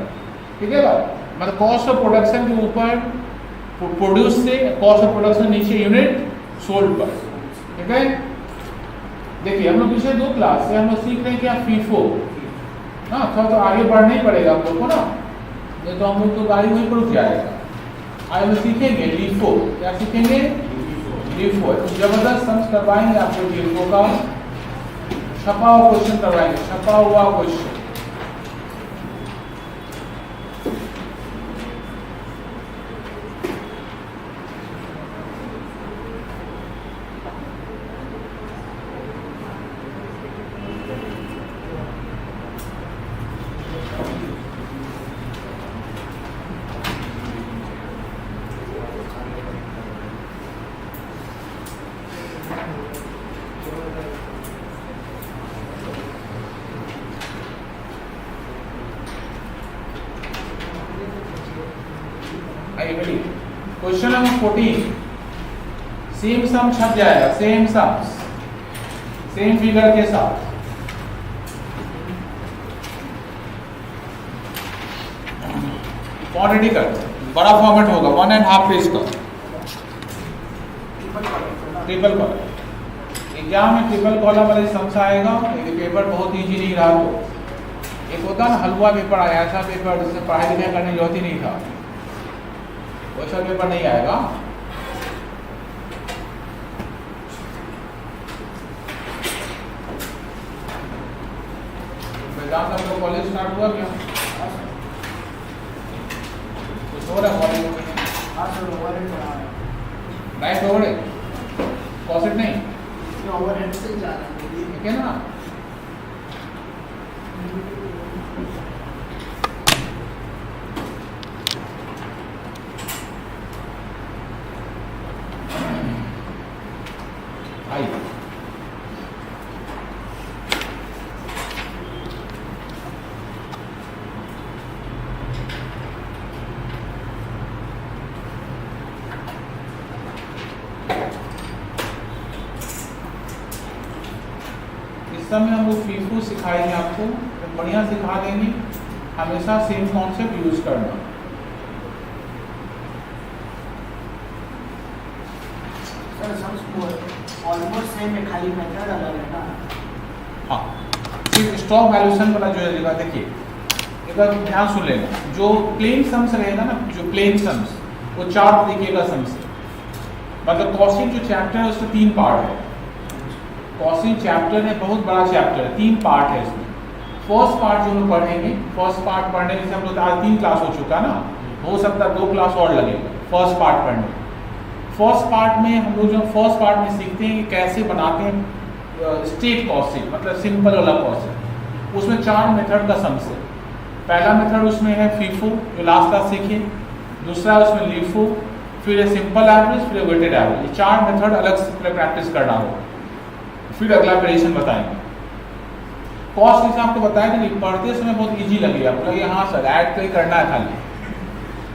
ठीक है बात? मतलब कॉस्ट ऑफ प्रोडक्शन के ऊपर प्रोड्यूस से, कॉस्ट ऑफ प्रोडक्शन नीचे यूनिट सोल्ड पर। ठीक है, देखिए हम लोग पिछले 2 क्लास से हम लोग सीख रहे हैं क्या? फीफो। हाँ, थोड़ा तो आगे बढ़ना ही पड़ेगा आप लोग को ना, नहीं तो हम लोग तो गाड़ी वहीं पर रुक जाएगा। आज हम सीखेंगे लीफो। क्या सीखेंगे? लीफो। तो जबरदस्त समझ करवाएंगे आपको लीफो का। छपा हुआ क्वेश्चन करवाएंगे, छपा हुआ क्वेश्चन। क्वेश्चन नंबर 14, सेम सम छप जाएगा, सेम सम सेम फिगर के साथ। क्वांटिटी का बड़ा फॉर्मेट होगा, 1.5 पेज का, ट्रिपल कॉलम। एग्जाम में ट्रिपल कॉलम वाले सम्स आएगा। यदि पेपर बहुत इजी नहीं रहा तो एक होता ना हलवा पेपर आया, ऐसा पेपर जिससे पढ़ाई लिखाई करने की जरूरत ही नहीं था, वैसा पेपर नहीं आएगा। वेदांत आप लोग कॉलेज स्टार्ट हुआ क्या? कुछ हो रहा है कॉलेज में? हाँ सर, ओवरहेड पढ़ा रहा है। नाइट ओवरहेड, कॉसेट नहीं, ये ओवरहेड से ही जा रहा है। ठीक है ना। आइए इस समय हम लोग फीफू सिखाएंगे आपको, तो बढ़िया सिखा देंगे। हमेशा सेम कॉन्सेप्ट यूज करना। सर सब ऑलमोस्ट सेम है, खाली मेथड अलग है ना। हाँ, फिर स्टॉक वैल्यूएशन वाला जो रहेगा, देखिए एक बार ध्यान सुन लेना। जो प्लेन सम्स रहेगा ना, जो प्लेन सम्स, वो 4 तरीके का सम्स है। मतलब कॉस्टिंग जो चैप्टर है उसमें 3 पार्ट है। कॉस्टिंग चैप्टर है, बहुत बड़ा चैप्टर है, 3 पार्ट है इसमें। फर्स्ट पार्ट जो हम लोग पढ़ेंगे, फर्स्ट पार्ट पढ़ने में हम लोग आज 3 क्लास हो चुका ना, हो सकता है 2 क्लास और लगेगा फर्स्ट पार्ट पढ़ने। फर्स्ट पार्ट में हम लोग जो फर्स्ट पार्ट में सीखते हैं कि कैसे बनाते हैं स्टेट कॉस्टिंग, मतलब सिंपल वाला कॉस्टिंग। उसमें 4 मेथड का सम्स है। पहला मेथड उसमें है फीफो, जो लास्ट क्लास सीखे। दूसरा उसमें लीफो, फिर है सिंपल एवरेज, फिर वेटेड एवरेज। ये 4 मेथड अलग से प्रैक्टिस करना होगा। फिर अगला वेरिएशन बताएंगे। कॉस्ट जैसे आपको बताया कि पढ़ते समय बहुत इजी लगेगा, आपको लगे हाँ सर ऐड तो ही करना है खाली,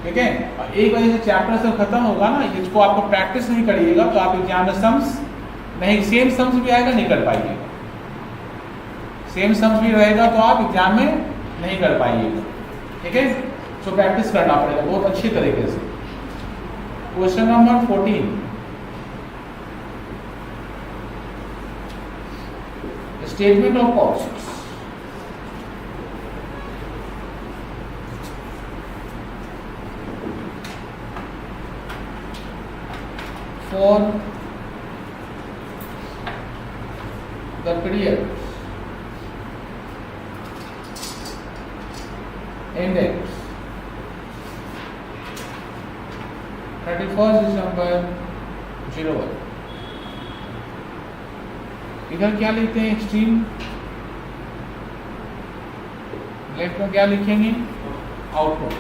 ठीक है। और एक बार जैसे चैप्टर से खत्म होगा ना, इसको आपको प्रैक्टिस नहीं करिएगा तो आप एग्जाम में सम्स नहीं, सेम सम्स भी आएगा नहीं कर पाइएगा। सेम सम्स भी रहेगा तो आप एग्जाम में नहीं कर पाइएगा, ठीक है। सो प्रैक्टिस करना पड़ेगा बहुत अच्छी तरीके से। Question number 14, statement of costs. For the period ended 31st December 01। इधर क्या लिखते हैं? एक्सट्रीम लेफ्ट में क्या लिखेंगे? आउटपुट।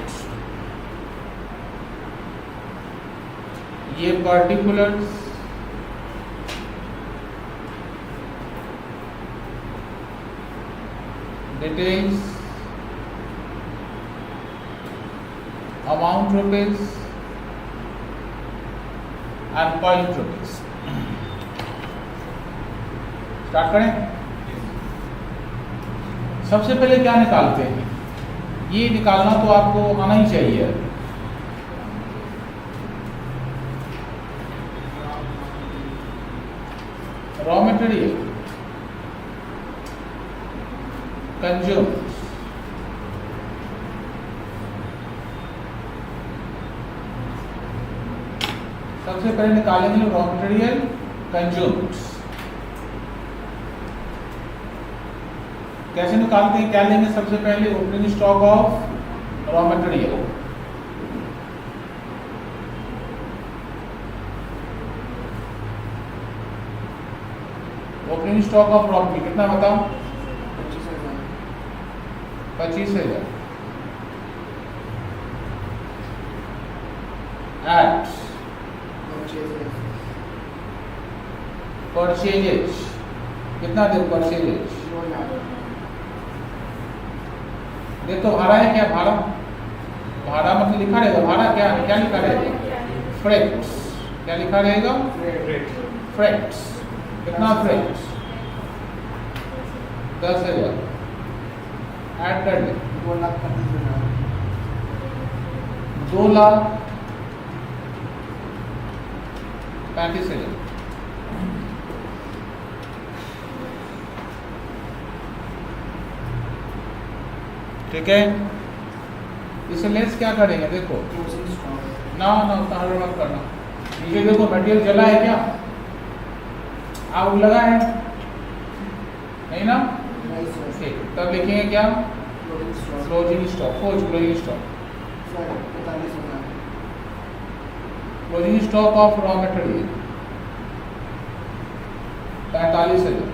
ये particulars, details, amount rupees and point rupees. Start करें। सबसे पहले क्या निकालते हैं? ये निकालना तो आपको आना ही चाहिए। रॉ मटेरियल कंज्यूम, सबसे पहले निकालेंगे रॉ मटेरियल कंज्यूम्स। कैसे निकालते हैं? क्या लेंगे सबसे पहले? Opening stock of raw material. Opening stock of raw material कितना बताओ? 25,000। एट परचेजेज कितना दे? परचेजेज ये तो भाड़ा है क्या? भाड़ा, भाड़ा मतलब लिखा रहेगा। भाड़ा क्या क्या लिखा रहेगा? फ्रेट्स। क्या लिखा रहेगा? फ्रेट्स। कितना फ्रेट्स? 10,000। ऐड कर दे। 2,35,000। 2,35,000। ठीक है, इसे लेस क्या करेंगे, देखो क्लोजिंग स्टॉक ना ना उतना हड़बड़ मत करना। नीचे देखो मटेरियल जला है क्या, आग लगा है नहीं ना, नहीं सर ठीक, तब लिखेंगे क्या, closing stock closing stock, closing stock, sir 45,000 closing stock of raw material 45,000।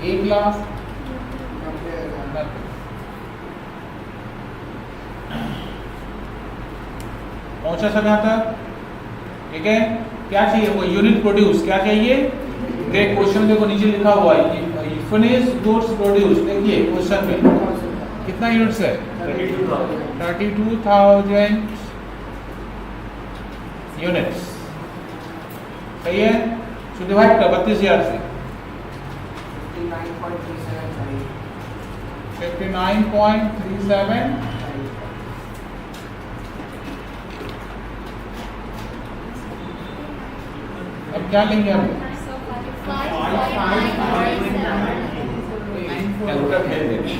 1,00,000 90,000 पहुंचा सब यहाँ तक, ठीक है। क्या चाहिए, वो यूनिट प्रोड्यूस क्या चाहिए, देख क्वेश्चन देखो नीचे लिखा हुआ है फिनिश गुड्स प्रोड्यूस, देखिए क्वेश्चन में कितना यूनिट्स है, 32,000 यूनिट्स, सही है। तो डिवाइड कर 32,000 से 59.37 अब क्या लेंगे हम, कैलकुलेटर भेज देंगे।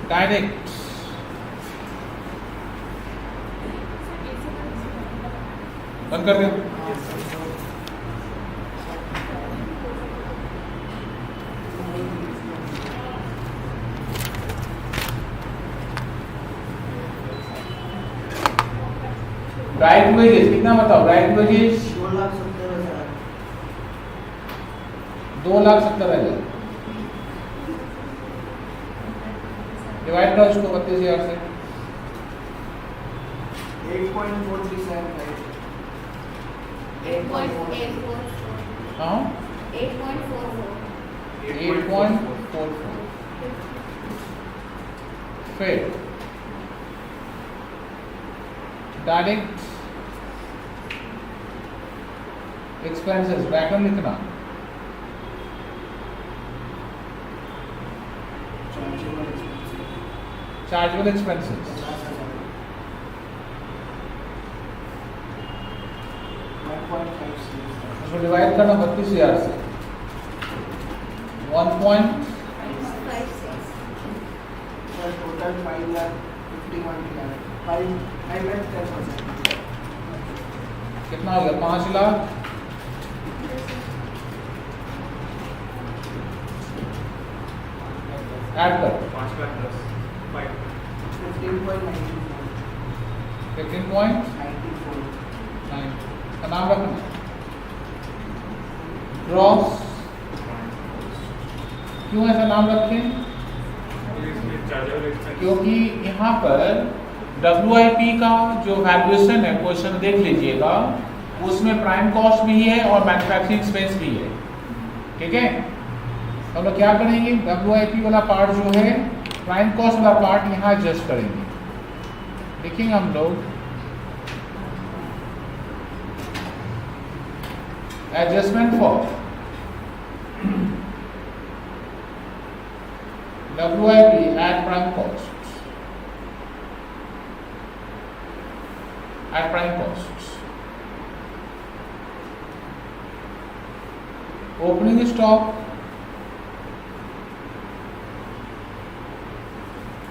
डायरेक्ट बंद कर दे, राइट वेजेस कितना बताओ, राइट वेजेस 2,70,000 डिवाइड करो उसको 32,000 से, 8.4375 हाँ 8.44 फिर डायरेक्ट एक्सपेंसेस ब्रैकेट लिखना, चार्जेबल एक्सपेंसेस 1.56 उसको डिवाइड करना 32,000 से 1. टोटल 5,51,000 5,10%। कितना हो गया, 5 लाख ऐड कर 15.9 का नाम रखना, ग्रॉस क्यों ऐसा नाम रखें, क्योंकि यहाँ पर WIP का जो वैल्यूएशन है क्वेश्चन देख लीजिएगा, उसमें प्राइम कॉस्ट भी है और मैन्युफैक्चरिंग एक्सपेंस भी है, ठीक है। तो हम लोग क्या करेंगे, WIP वाला पार्ट जो है प्राइम कॉस्ट वाला पार्ट यहाँ एडजस्ट करेंगे, देखेंगे हम लोग adjustment for WIP at prime costs, at prime costs, opening stock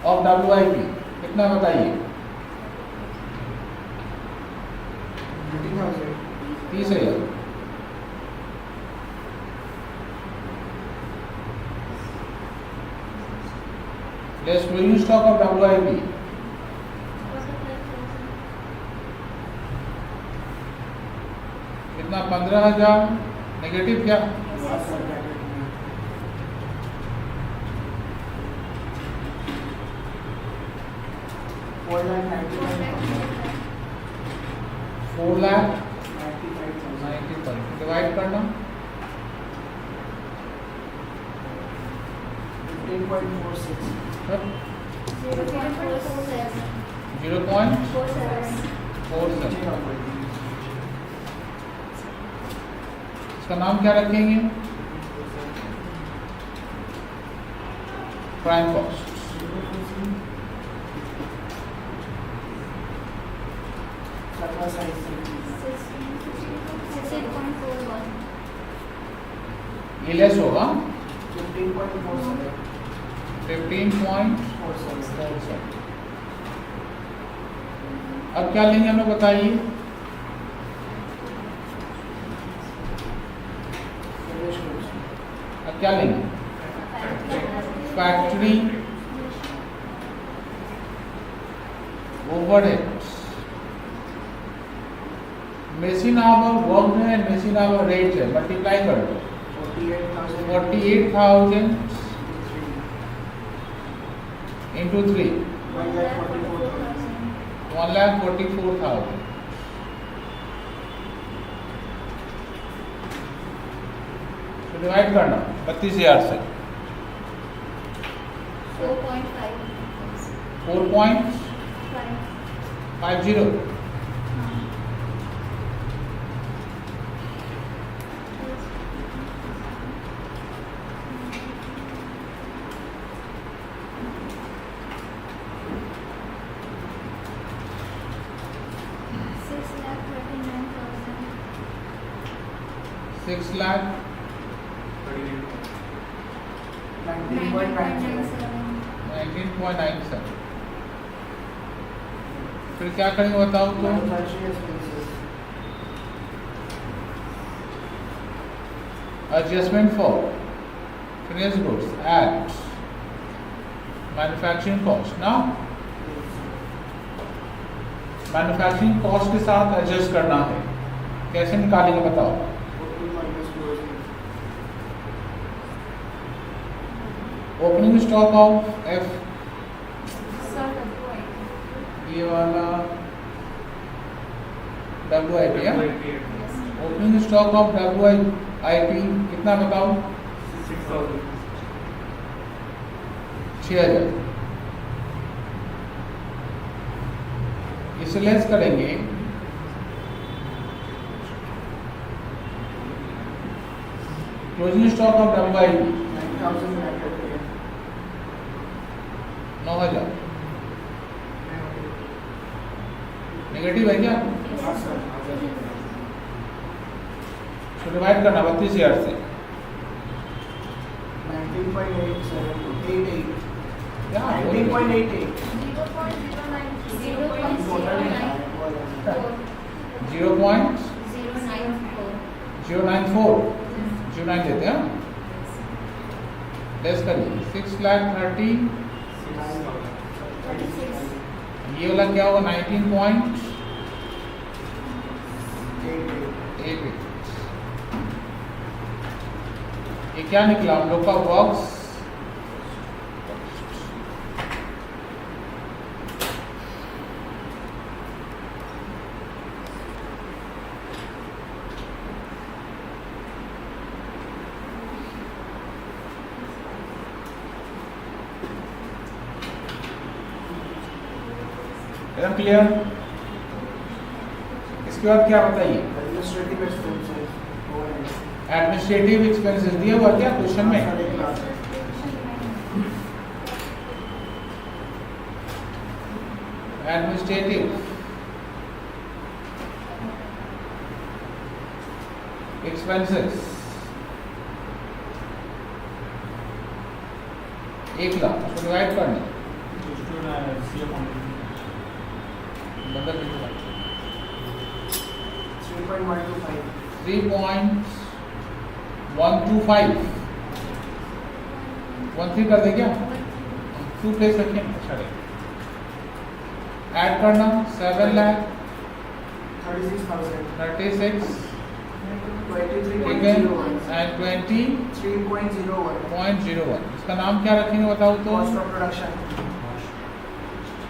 of WIP कितना बताइए, 30,000। Less closing stock of WIP कितना, 15,000 नेगेटिव क्या, $4,95,000 डिवाइड करना 15.46 0.47। इसका नाम क्या रखेंगे, प्राइम कॉस्ट। Server size 16.41. ये लेस होगा 15.47. 15.47. अब क्या लेंगे हमें बताइए? अब क्या लेंगे? Factory overheads, machine hour work है, मेशिन आवर रेट है, मल्टीप्लाई कर दो 48,000 इंटू 3 1,44,000. तो डिवाइड करना 32,000 से 4.5. 4.50. $6 lakh 19.97. फिर क्या करेंगे बताओ तो? Adjustment for finished goods at manufacturing cost. ना मैन्युफैक्चरिंग कॉस्ट के साथ एडजस्ट करना है. कैसे निकालेंगे बताओ? ओपनिंग स्टॉक ऑफ एफ, ये वाला WIP है. ओपनिंग स्टॉक ऑफ WIP कितना बताओ? 6,000. इसे लेस करेंगे closing stock of WIP 9,000. Negative है क्या? तो डिवाइड करना 32,000 से. 19.88. क्या 19.88. 0.094 09 देते हैं. लेस करिए 6,30,000. ये वाला क्या होगा? 19.88. ये क्या निकला हम लोग का? बॉक्स एकदम क्लियर? इसके बाद क्या बताइए? एडमिनिस्ट्रेटिव एक्सपेंसेस दिया हुआ क्या क्वेश्चन में? Administrative expenses 1,00,000. उसको डिवाइड करना मतलब 3.125 13 कर दे क्या? 2 प्लेस रखें. अच्छा ऐड करना 7,36,036 ठीक है एंड 20.01. इसका नाम क्या रखेंगे बताओ तो? Cost of production.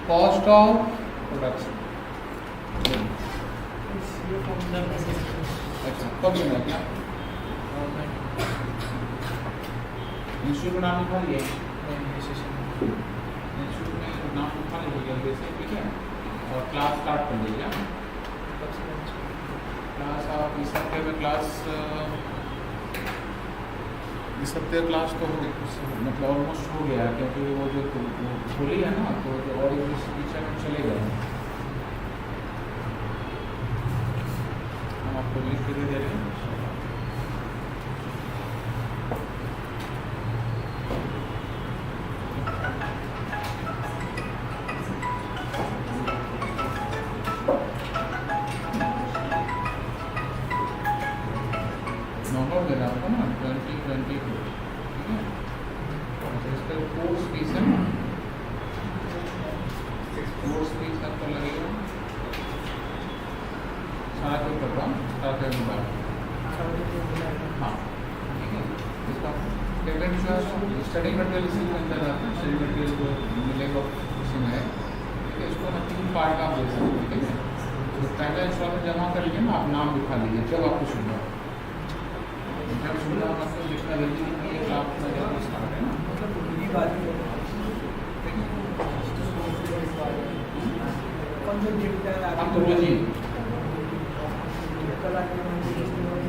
Cost of production. अच्छा कब लेना क्या? इंस्टीट्यूट नाम लिखा लिए, इंस्टीट्यूट में नाम लिखा लीजिएगा जैसे, ठीक है. और क्लास स्टार्ट कर दीजिएगा. क्लास आप इस हफ्ते में इस हफ्ते क्लास तो हो गई, मतलब ऑलमोस्ट हो गया क्योंकि वो जो खुली है ना तो और एक टीचर में चले गए. धीरे धीरे नंबर देना आपको ना 2022, ठीक है। अच्छा इसका कोर्स फीस है, कोर्स फीस आपको लगेगा 7 रुपये, हाँ ठीक है। इसका पेमेंट जो है स्टडी मटेरियल इसी के अंदर आता है, स्टडी मटेरियल जो मिलेगा उसी में है, ठीक है। इसको ना 3 पार्ट आप दे सकते हैं, ठीक है। तो पहला इंस्टॉलमेंट जमा कर लीजिए ना, आप नाम लिखा लीजिए जब आपको सुनना हो, जब सुनना हो आपको लिखना जल्दी लिखिए, आप जब स्टार्ट है ना, आप तो रोज ही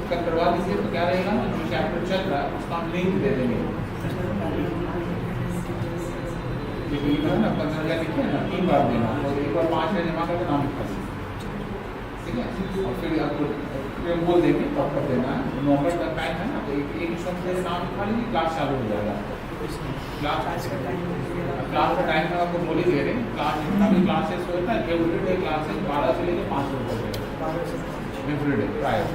कल करवा दीजिए तो क्या रहेगा, जो चैप्टर चल रहा है उसका हम लिंक दे देंगे, ना 15,000 लिखिए ना, 3 बार देना और एक बार 5,000 जमा करके नाम लिखा दीजिए, ठीक है। और फिर आपको बोल देंगे तब कर देना है, नवंबर तक टाइम है ना, तो एक से नाम लिखा लीजिए, क्लास चालू हो जाएगा। क्लास का टाइम में आपको बोल ही दे रहे हैं, क्लास जितना भी क्लासेस होता है एवरीडे क्लासेस 12 से लेकर 5 रुपये एवरीडे प्राइस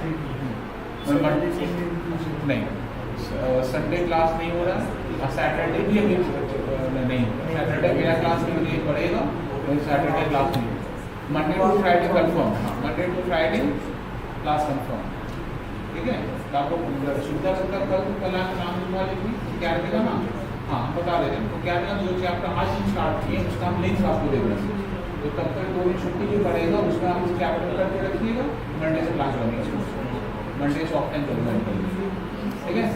नहीं, संडे क्लास नहीं हो रहा है, सैटरडे भी अभी नहीं हो रहा, सैटरडे मेरा क्लास के लिए पड़ेगा, सैटरडे क्लास नहीं होगा, मंडे टू फ्राइडे कंफर्म, हाँ Monday to Friday class confirm, ठीक है। तो आपको सुविधा लगता कल आप नाम लिखवा लीजिए, क्या रहेगा ना, हाँ बता देते हैं, तो क्या रहेगा जो चैप्टर आज ही स्टार्ट किए उसका हम लिंक आपको दे देंगे, तो तब तक 2 दिन छुट्टी जो पड़ेगा उसमें आप उस चैप्टर करके रखिएगा, मंडे से क्लास बनेगा, मंडे से ऑफ टाइम चलूँगा, ठीक है।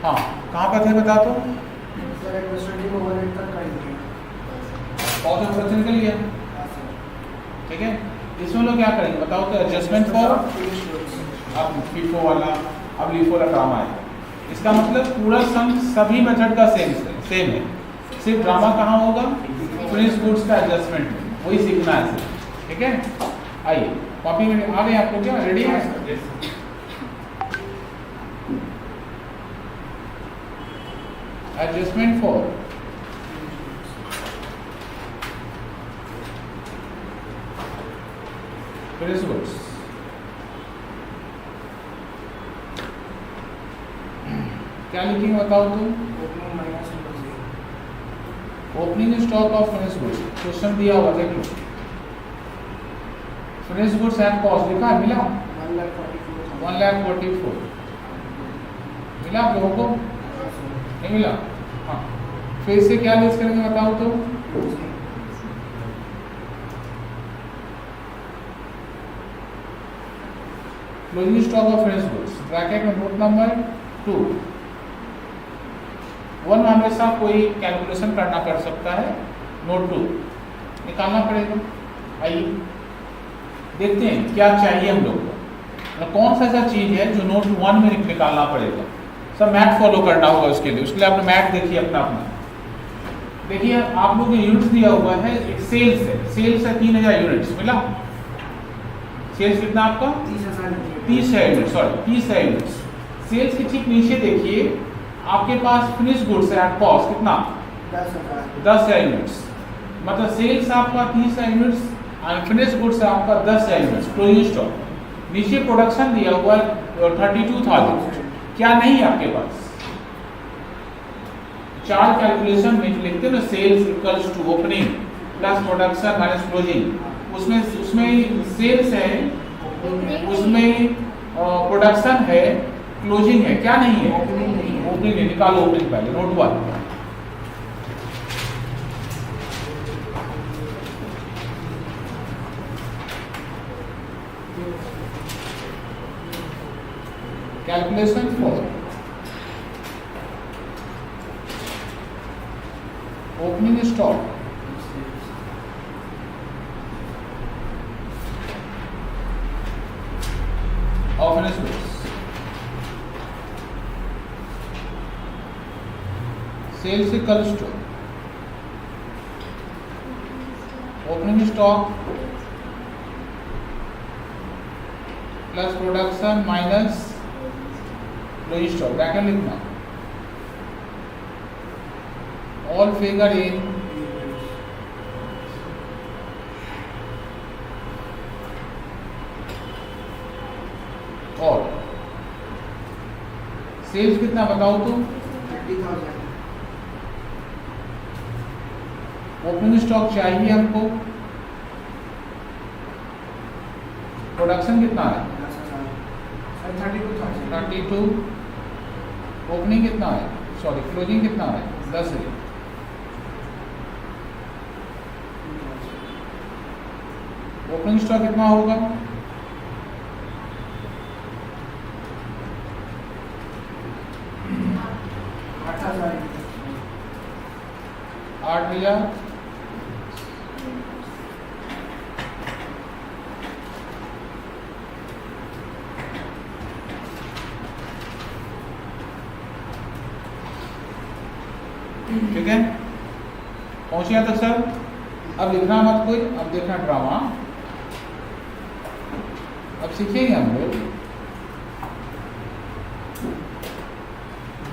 हाँ कहाँ पर थे बता तो, और निकल लिया, ठीक है। इसमें लोग क्या करेंगे बताओ, तो एडजस्टमेंट फॉर अब फीफो वाला, अब लीफो वाला ड्रामा है, इसका मतलब पूरा सम सभी मेथड का सेम है, सिर्फ ड्रामा कहाँ होगा, फिनिश गुड्स का एडजस्टमेंट में, वही सीखना है सिर्फ, ठीक है। आइए कॉपी में आ गए आपको, क्या रेडी है, एडजस्टमेंट फॉर फिनिश गुड्स, क्या लिखेंगे बताओ तुम, opening stock of finish goods, question दिया हुआ देख लो, फिनिश गुड्स एंड कॉस्ट लिखा है, मिला 1,44,000 मिला आप लोगों को, नहीं मिला, हाँ फिर से क्या लिस्ट करेंगे बताओ तो, closing stock of finish goods, bracket में नोट नंबर 2, 1 हमेशा कोई कैलकुलेशन करना पड़ सकता है, नोट 2 निकालना पड़ेगा। आइए देखते हैं क्या चाहिए हम लोग को, कौन सा ऐसा चीज है जो नोट 1 में निकालना पड़ेगा, सब मैथ फॉलो करना होगा उसके लिए, उसके लिए आपने मैथ देखिए अपना, देखिए आप लोग यूनिट्स दिया हुआ है, एक सेल्स है 3,000 यूनिट्स मिला, सेल्स कितना आपका 30 है यूनिट, सॉरी 30 है यूनिट्स, सेल्स के ठीक नीचे देखिए आपके पास फिनिश गुड्स है एट कॉस्ट कितना 10 है यूनिट्स, मतलब सेल्स आपका 30 है यूनिट्स, फिनिश गुड्स है आपका 10 है यूनिट्स, क्लोजिंग स्टॉक, नीचे प्रोडक्शन दिया हुआ है 32,000, क्या नहीं है आपके पास, 4 कैलकुलेशन में लिखते हैं ना, sales equals to opening plus production minus closing, उसमें सेल्स है, उसमें प्रोडक्शन है, क्लोजिंग है, क्या नहीं है, ओपनिंग है, निकालो ओपनिंग पहले, note 1 calculation for opening stock sales equals to opening stock plus production minus closing stock, bracket लिखना, ऑल फिगर इन और सेल्स कितना बताओ तुम? 30,000। ओपनिंग स्टॉक चाहिए हमको, प्रोडक्शन कितना है? 32, ओपनिंग कितना है, सॉरी क्लोजिंग कितना है? 10 है। ओपनिंग स्टॉक कितना होगा? 8,000। ठीक है, पहुंच गया तक सर? अब लिखना मत कोई, अब देखना ड्रामा। अब सीखेंगे हम लोग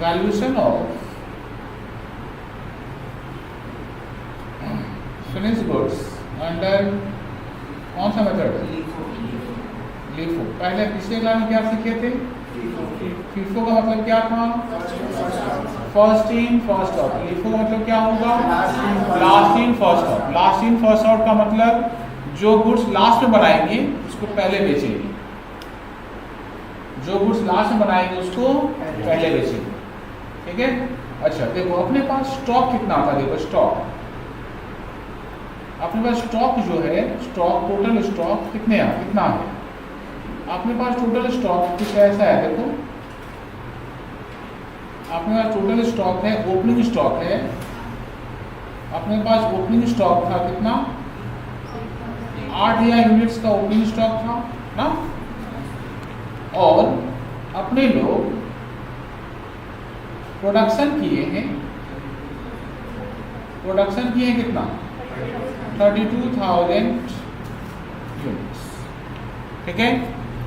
valuation of finished goods under कौन सा मेथड? लीफो। पहले पिछले क्लास में क्या सीखे थे? फीफो का मतलब क्या था? First in first out. LIFO का मतलब क्या होगा? Last in first out. Last in first out का मतलब जो गुड्स लास्ट में बनाएंगे उसको पहले बेचेंगे, जो गुड्स लास्ट में बनाएंगे उसको पहले बेचेंगे। ठीक है, अच्छा देखो अपने पास स्टॉक कितना था, देखो स्टॉक अपने पास स्टॉक जो है, स्टॉक टोटल स्टॉक कितना है? अपने पास टोटल स्टॉक कुछ ऐसा है, देखो अपने पास टोटल स्टॉक है, ओपनिंग स्टॉक है, अपने पास ओपनिंग स्टॉक था कितना? 8,000 यूनिट्स का ओपनिंग स्टॉक था ना। और अपने लोग प्रोडक्शन किए हैं कितना? 32,000 यूनिट्स। ठीक है,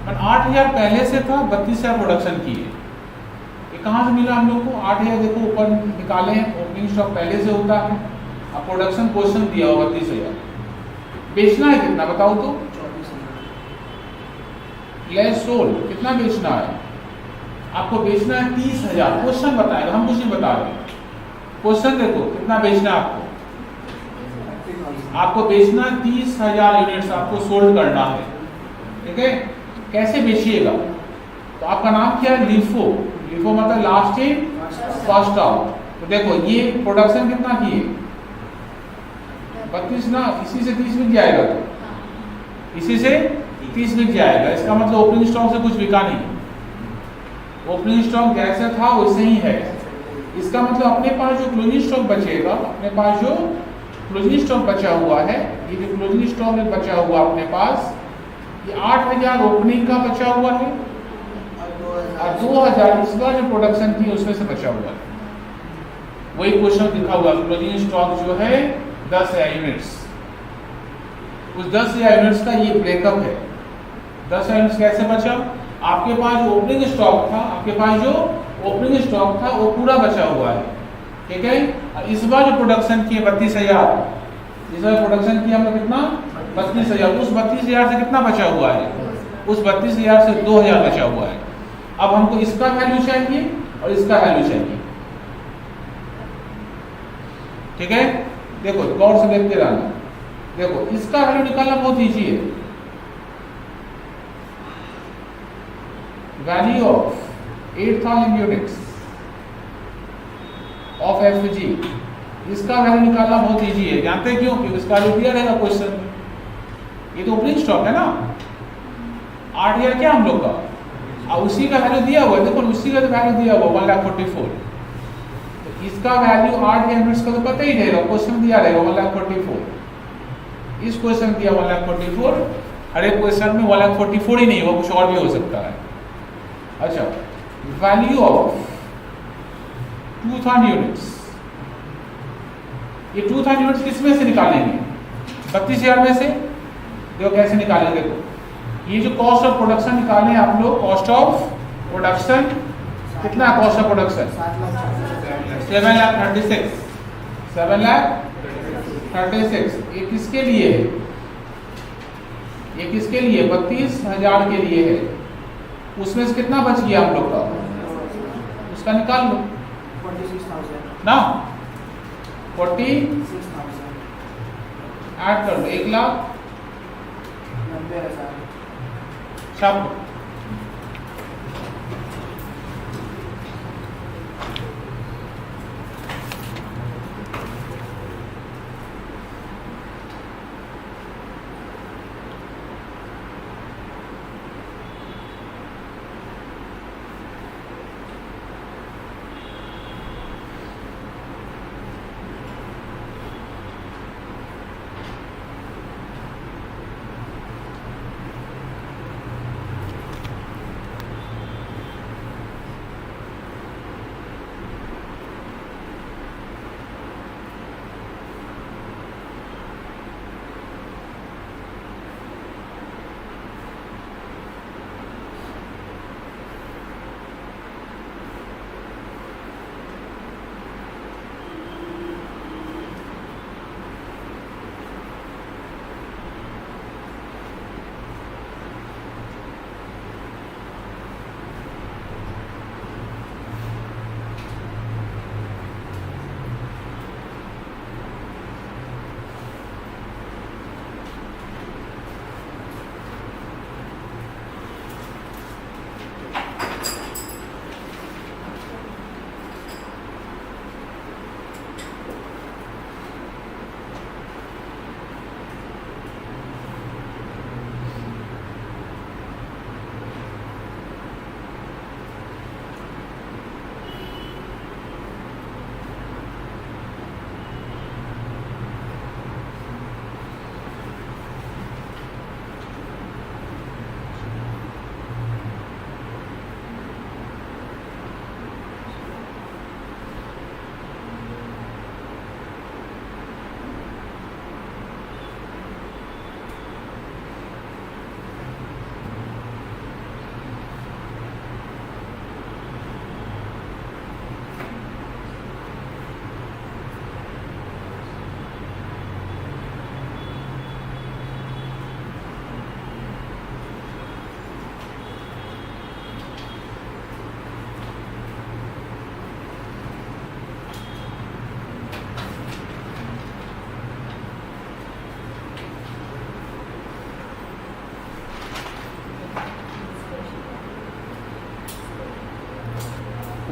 8,000 पहले से था, 32,000 प्रोडक्शन किए। ये कहाँ से मिला हम लोग को? 8,000 देखो ऊपर निकाले हैं, ओपनिंग स्टॉक पहले से होता है, अब प्रोडक्शन क्वेश्चन दिया होगा 32,000। बेचना है कितना बताओ तो? 24,000। लेस सोल्ड कितना बेचना है? आपको बेचना है 30,000। क्वेश्चन बताएगा, हम कुछ नहीं बता रहे। क्वेश्चन देखो कितना बेचना है आपको? आपको बेचना 30,000 यूनिट्स आपको सोल्ड करना है। ठीक है, कैसे बेचिएगा? तो आपका नाम क्या है? लीफो। लीफो मतलब लास्ट इन फर्स्ट आउट। तो देखो ये प्रोडक्शन कितना किए? 32 ना, इसी से 30 बिक जाएगा, तो इसी से 30 बिक जाएगा। इसका मतलब ओपनिंग स्टॉक से कुछ बिका नहीं, ओपनिंग स्टॉक जैसा था वैसे ही है। इसका मतलब अपने पास जो क्लोजिंग स्टॉक बचेगा, अपने पास जो क्लोजिंग स्टॉक बचा हुआ है, ये जो क्लोजिंग स्टॉक बचा हुआ अपने पास, ये 8,000 ओपनिंग का बचा हुआ है और 2,000 इस बार जो प्रोडक्शन की उसमें से बचा हुआ है। वही क्वेश्चन लिखा हुआ क्लोजिंग स्टॉक जो है 10,000 यूनिट्स। उस 10,000 यूनिट्स का ये ब्रेकअप है। 10,000 यूनिट्स कैसे बचा? आपके पास जो ओपनिंग स्टॉक था, वो पूरा बचा हुआ है। ठीक है, इस बार जो प्रोडक्शन किए 32,000, इस बार प्रोडक्शन किया हमने कितना? 32,000। उस 32,000 से कितना बचा हुआ है? उस 32,000 से 2,000 बचा हुआ है। अब हमको इसका वैल्यू चाहिए और इसका वैल्यू चाहिए। ठीक है, देखो गौर से देखते रहना। देखो इसका वैल्यू निकालना बहुत ईजी है। Value of 8,000 units of FG, इसका वैल्यू निकालना बहुत इजी है। जानते हैं क्यों? क्योंकि इसका वैल्यू दिया रहेगा क्वेश्चन में। ये तो ओपनिंग स्टॉक है ना, 8,000 क्या हम लोग का, और उसी का वैल्यू दिया हुआ है। देखो उसी का तो वैल्यू दिया हुआ 1,44,000। तो इसका वैल्यू 8,000 यूनिट्स का तो पता ही रहेगा, क्वेश्चन दिया रहेगा 1,44,000। इस क्वेश्चन दिया 1,44,000। हर एक क्वेश्चन में 1,44,000 ही नहीं होगा, कुछ और भी हो सकता है। अच्छा, वैल्यू ऑफ 2,000 यूनिट्स ये 2000 यूनिट्स किस में से निकालेंगे? 32,000 में से। देखो कैसे निकालेंगे। देखो ये जो कॉस्ट ऑफ प्रोडक्शन निकाले आप लोग, कॉस्ट ऑफ प्रोडक्शन कितना कॉस्ट ऑफ प्रोडक्शन? 7,36,000 7,36,000। ये किसके लिए है? ये किसके लिए? 32,000 के लिए है। उसमें से कितना बच गया हम लोग का? उसका निकाल लो 46,000 ना। 40 6,000 ऐड कर लो, 1,90,000 छाप लो।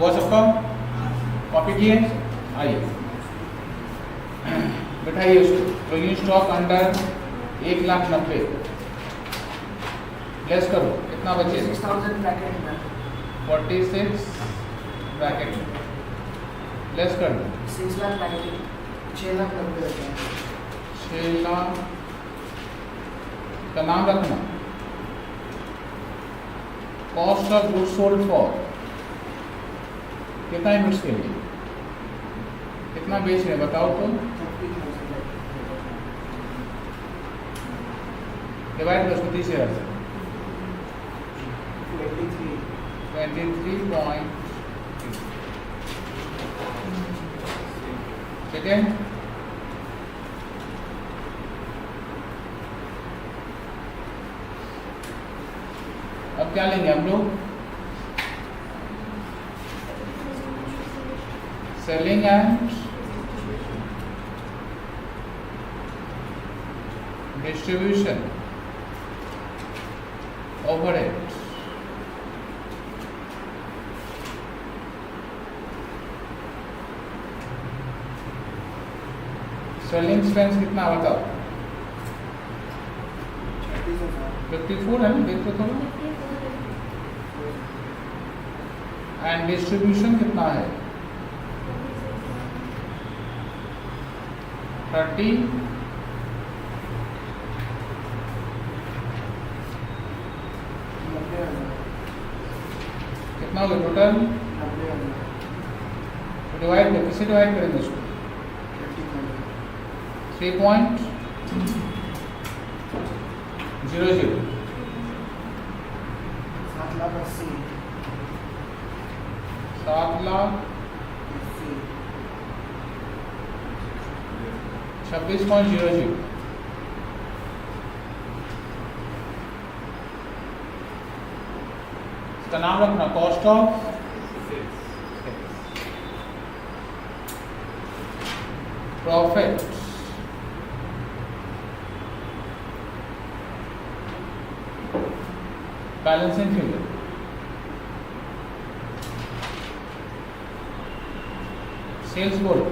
हुआ सबका? कॉपी किए? आइए बैठाइए उसको। क्लोजिंग स्टॉक अंडर 1,90,000 लेस करो, कितना बचे? 6,000 ब्रैकेट में 46 ब्रैकेट में लेस कर दो। 6 लाख ब्रैकेट 6,90,000 बचे हैं। 6 लाख का नाम रखना। Cost of goods sold for कितना यूनिट्स के लिए? कितना बेच रहे हैं बताओ तो। 30,000 डिवाइड करो 30,000 से। 23 ठीक है। अब क्या लेंगे हम लोग? Selling and distribution overhead. Selling expense कितना बताओ? 54 है ना, देखो तो। एंड डिस्ट्रीब्यूशन कितना है? 30। कितना हो गया टोटल? 90,000 डिवाइड कर, किससे डिवाइड करेंगे उसको? 3.00 7,80,000 7,26.00 इसका नाम रखना cost of profit balancing figure sales बोलो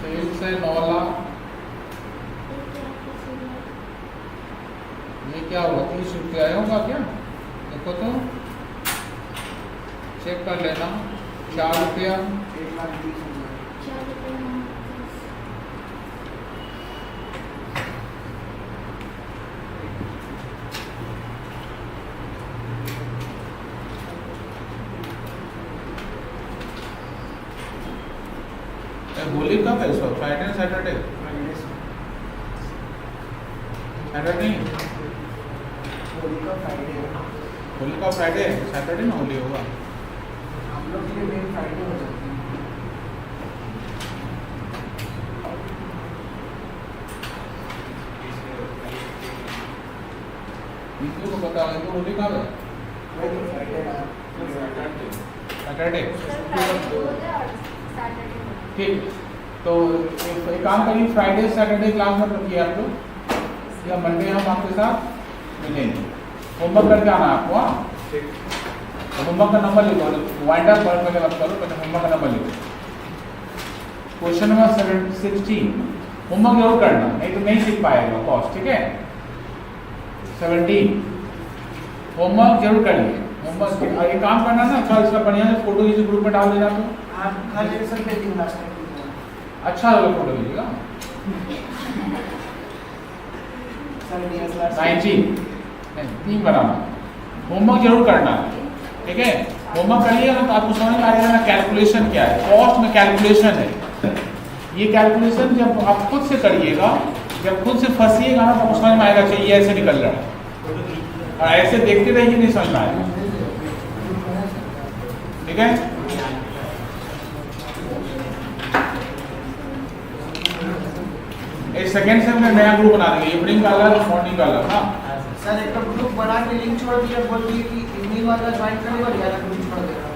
सेल्स है 9 लाख ये क्या हुआ 30 रुपये आया होगा क्या देखो तो चेक कर लेना 4 रुपया 1,20,000 होली कब है sir Friday Saturday Saturday Holi का फ्राइडे है। होली का फ्राइडे सैटरडे ना होली होगा हम लोग के लिए मेन फ्राइडे हो जाती है। इनको को पता है तो होली कब है वही तो फ्राइडे है। सैटरडे सर फ्राइडे होता है और सैटरडे होता है। ठीक तो एक काम करिए फ्राइडे सैटरडे क्लास में रखिए आप लोग या मंडे हम आपके साथ मिलेंगे होमवर्क करके आना आपको हाँ तो होमवर्क का नंबर लिखो वाइंड अप वर्क में मत करो पहले होमवर्क का नंबर लिखो क्वेश्चन नंबर 16 होमवर्क जरूर करना नहीं तो नहीं सीख पाएगा कॉस्ट ठीक है 17 होमवर्क जरूर करिए होमवर्क एक काम करना ना अच्छा इसका बढ़िया से फोटो इस ग्रुप में डाल देना तो आप घर ले सर पे दिन लास्ट टाइम अच्छा वाला फोटो लीजिएगा सर नियर्स लास्ट 19 नहीं 3 बनाना होमवर्क जरूर करना ठीक है होमवर्क करिएगा तो आपको समझ में आ जाएगा ना कैलकुलेशन क्या है कॉस्ट में कैलकुलेशन है ये कैलकुलेशन जब आप खुद से करिएगा जब खुद से फंसिएगा ना तो आपको समझ में आएगा चाहिए ऐसे निकल रहा है और ऐसे देखते रहिए नहीं समझ में आएगा ठीक है एक सेकेंड से हमने नया ग्रुप बना देंगे इवनिंग का अलग मॉर्निंग का अलग हाँ सर एक तो ग्रुप बना के लिंक छोड़ दिया बोल दिए कि इवनिंग वाला ज्वाइन करेगा और यार ग्रुप छोड़ देगा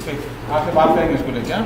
ठीक आपसे बात करेंगे इसको लेके हाँ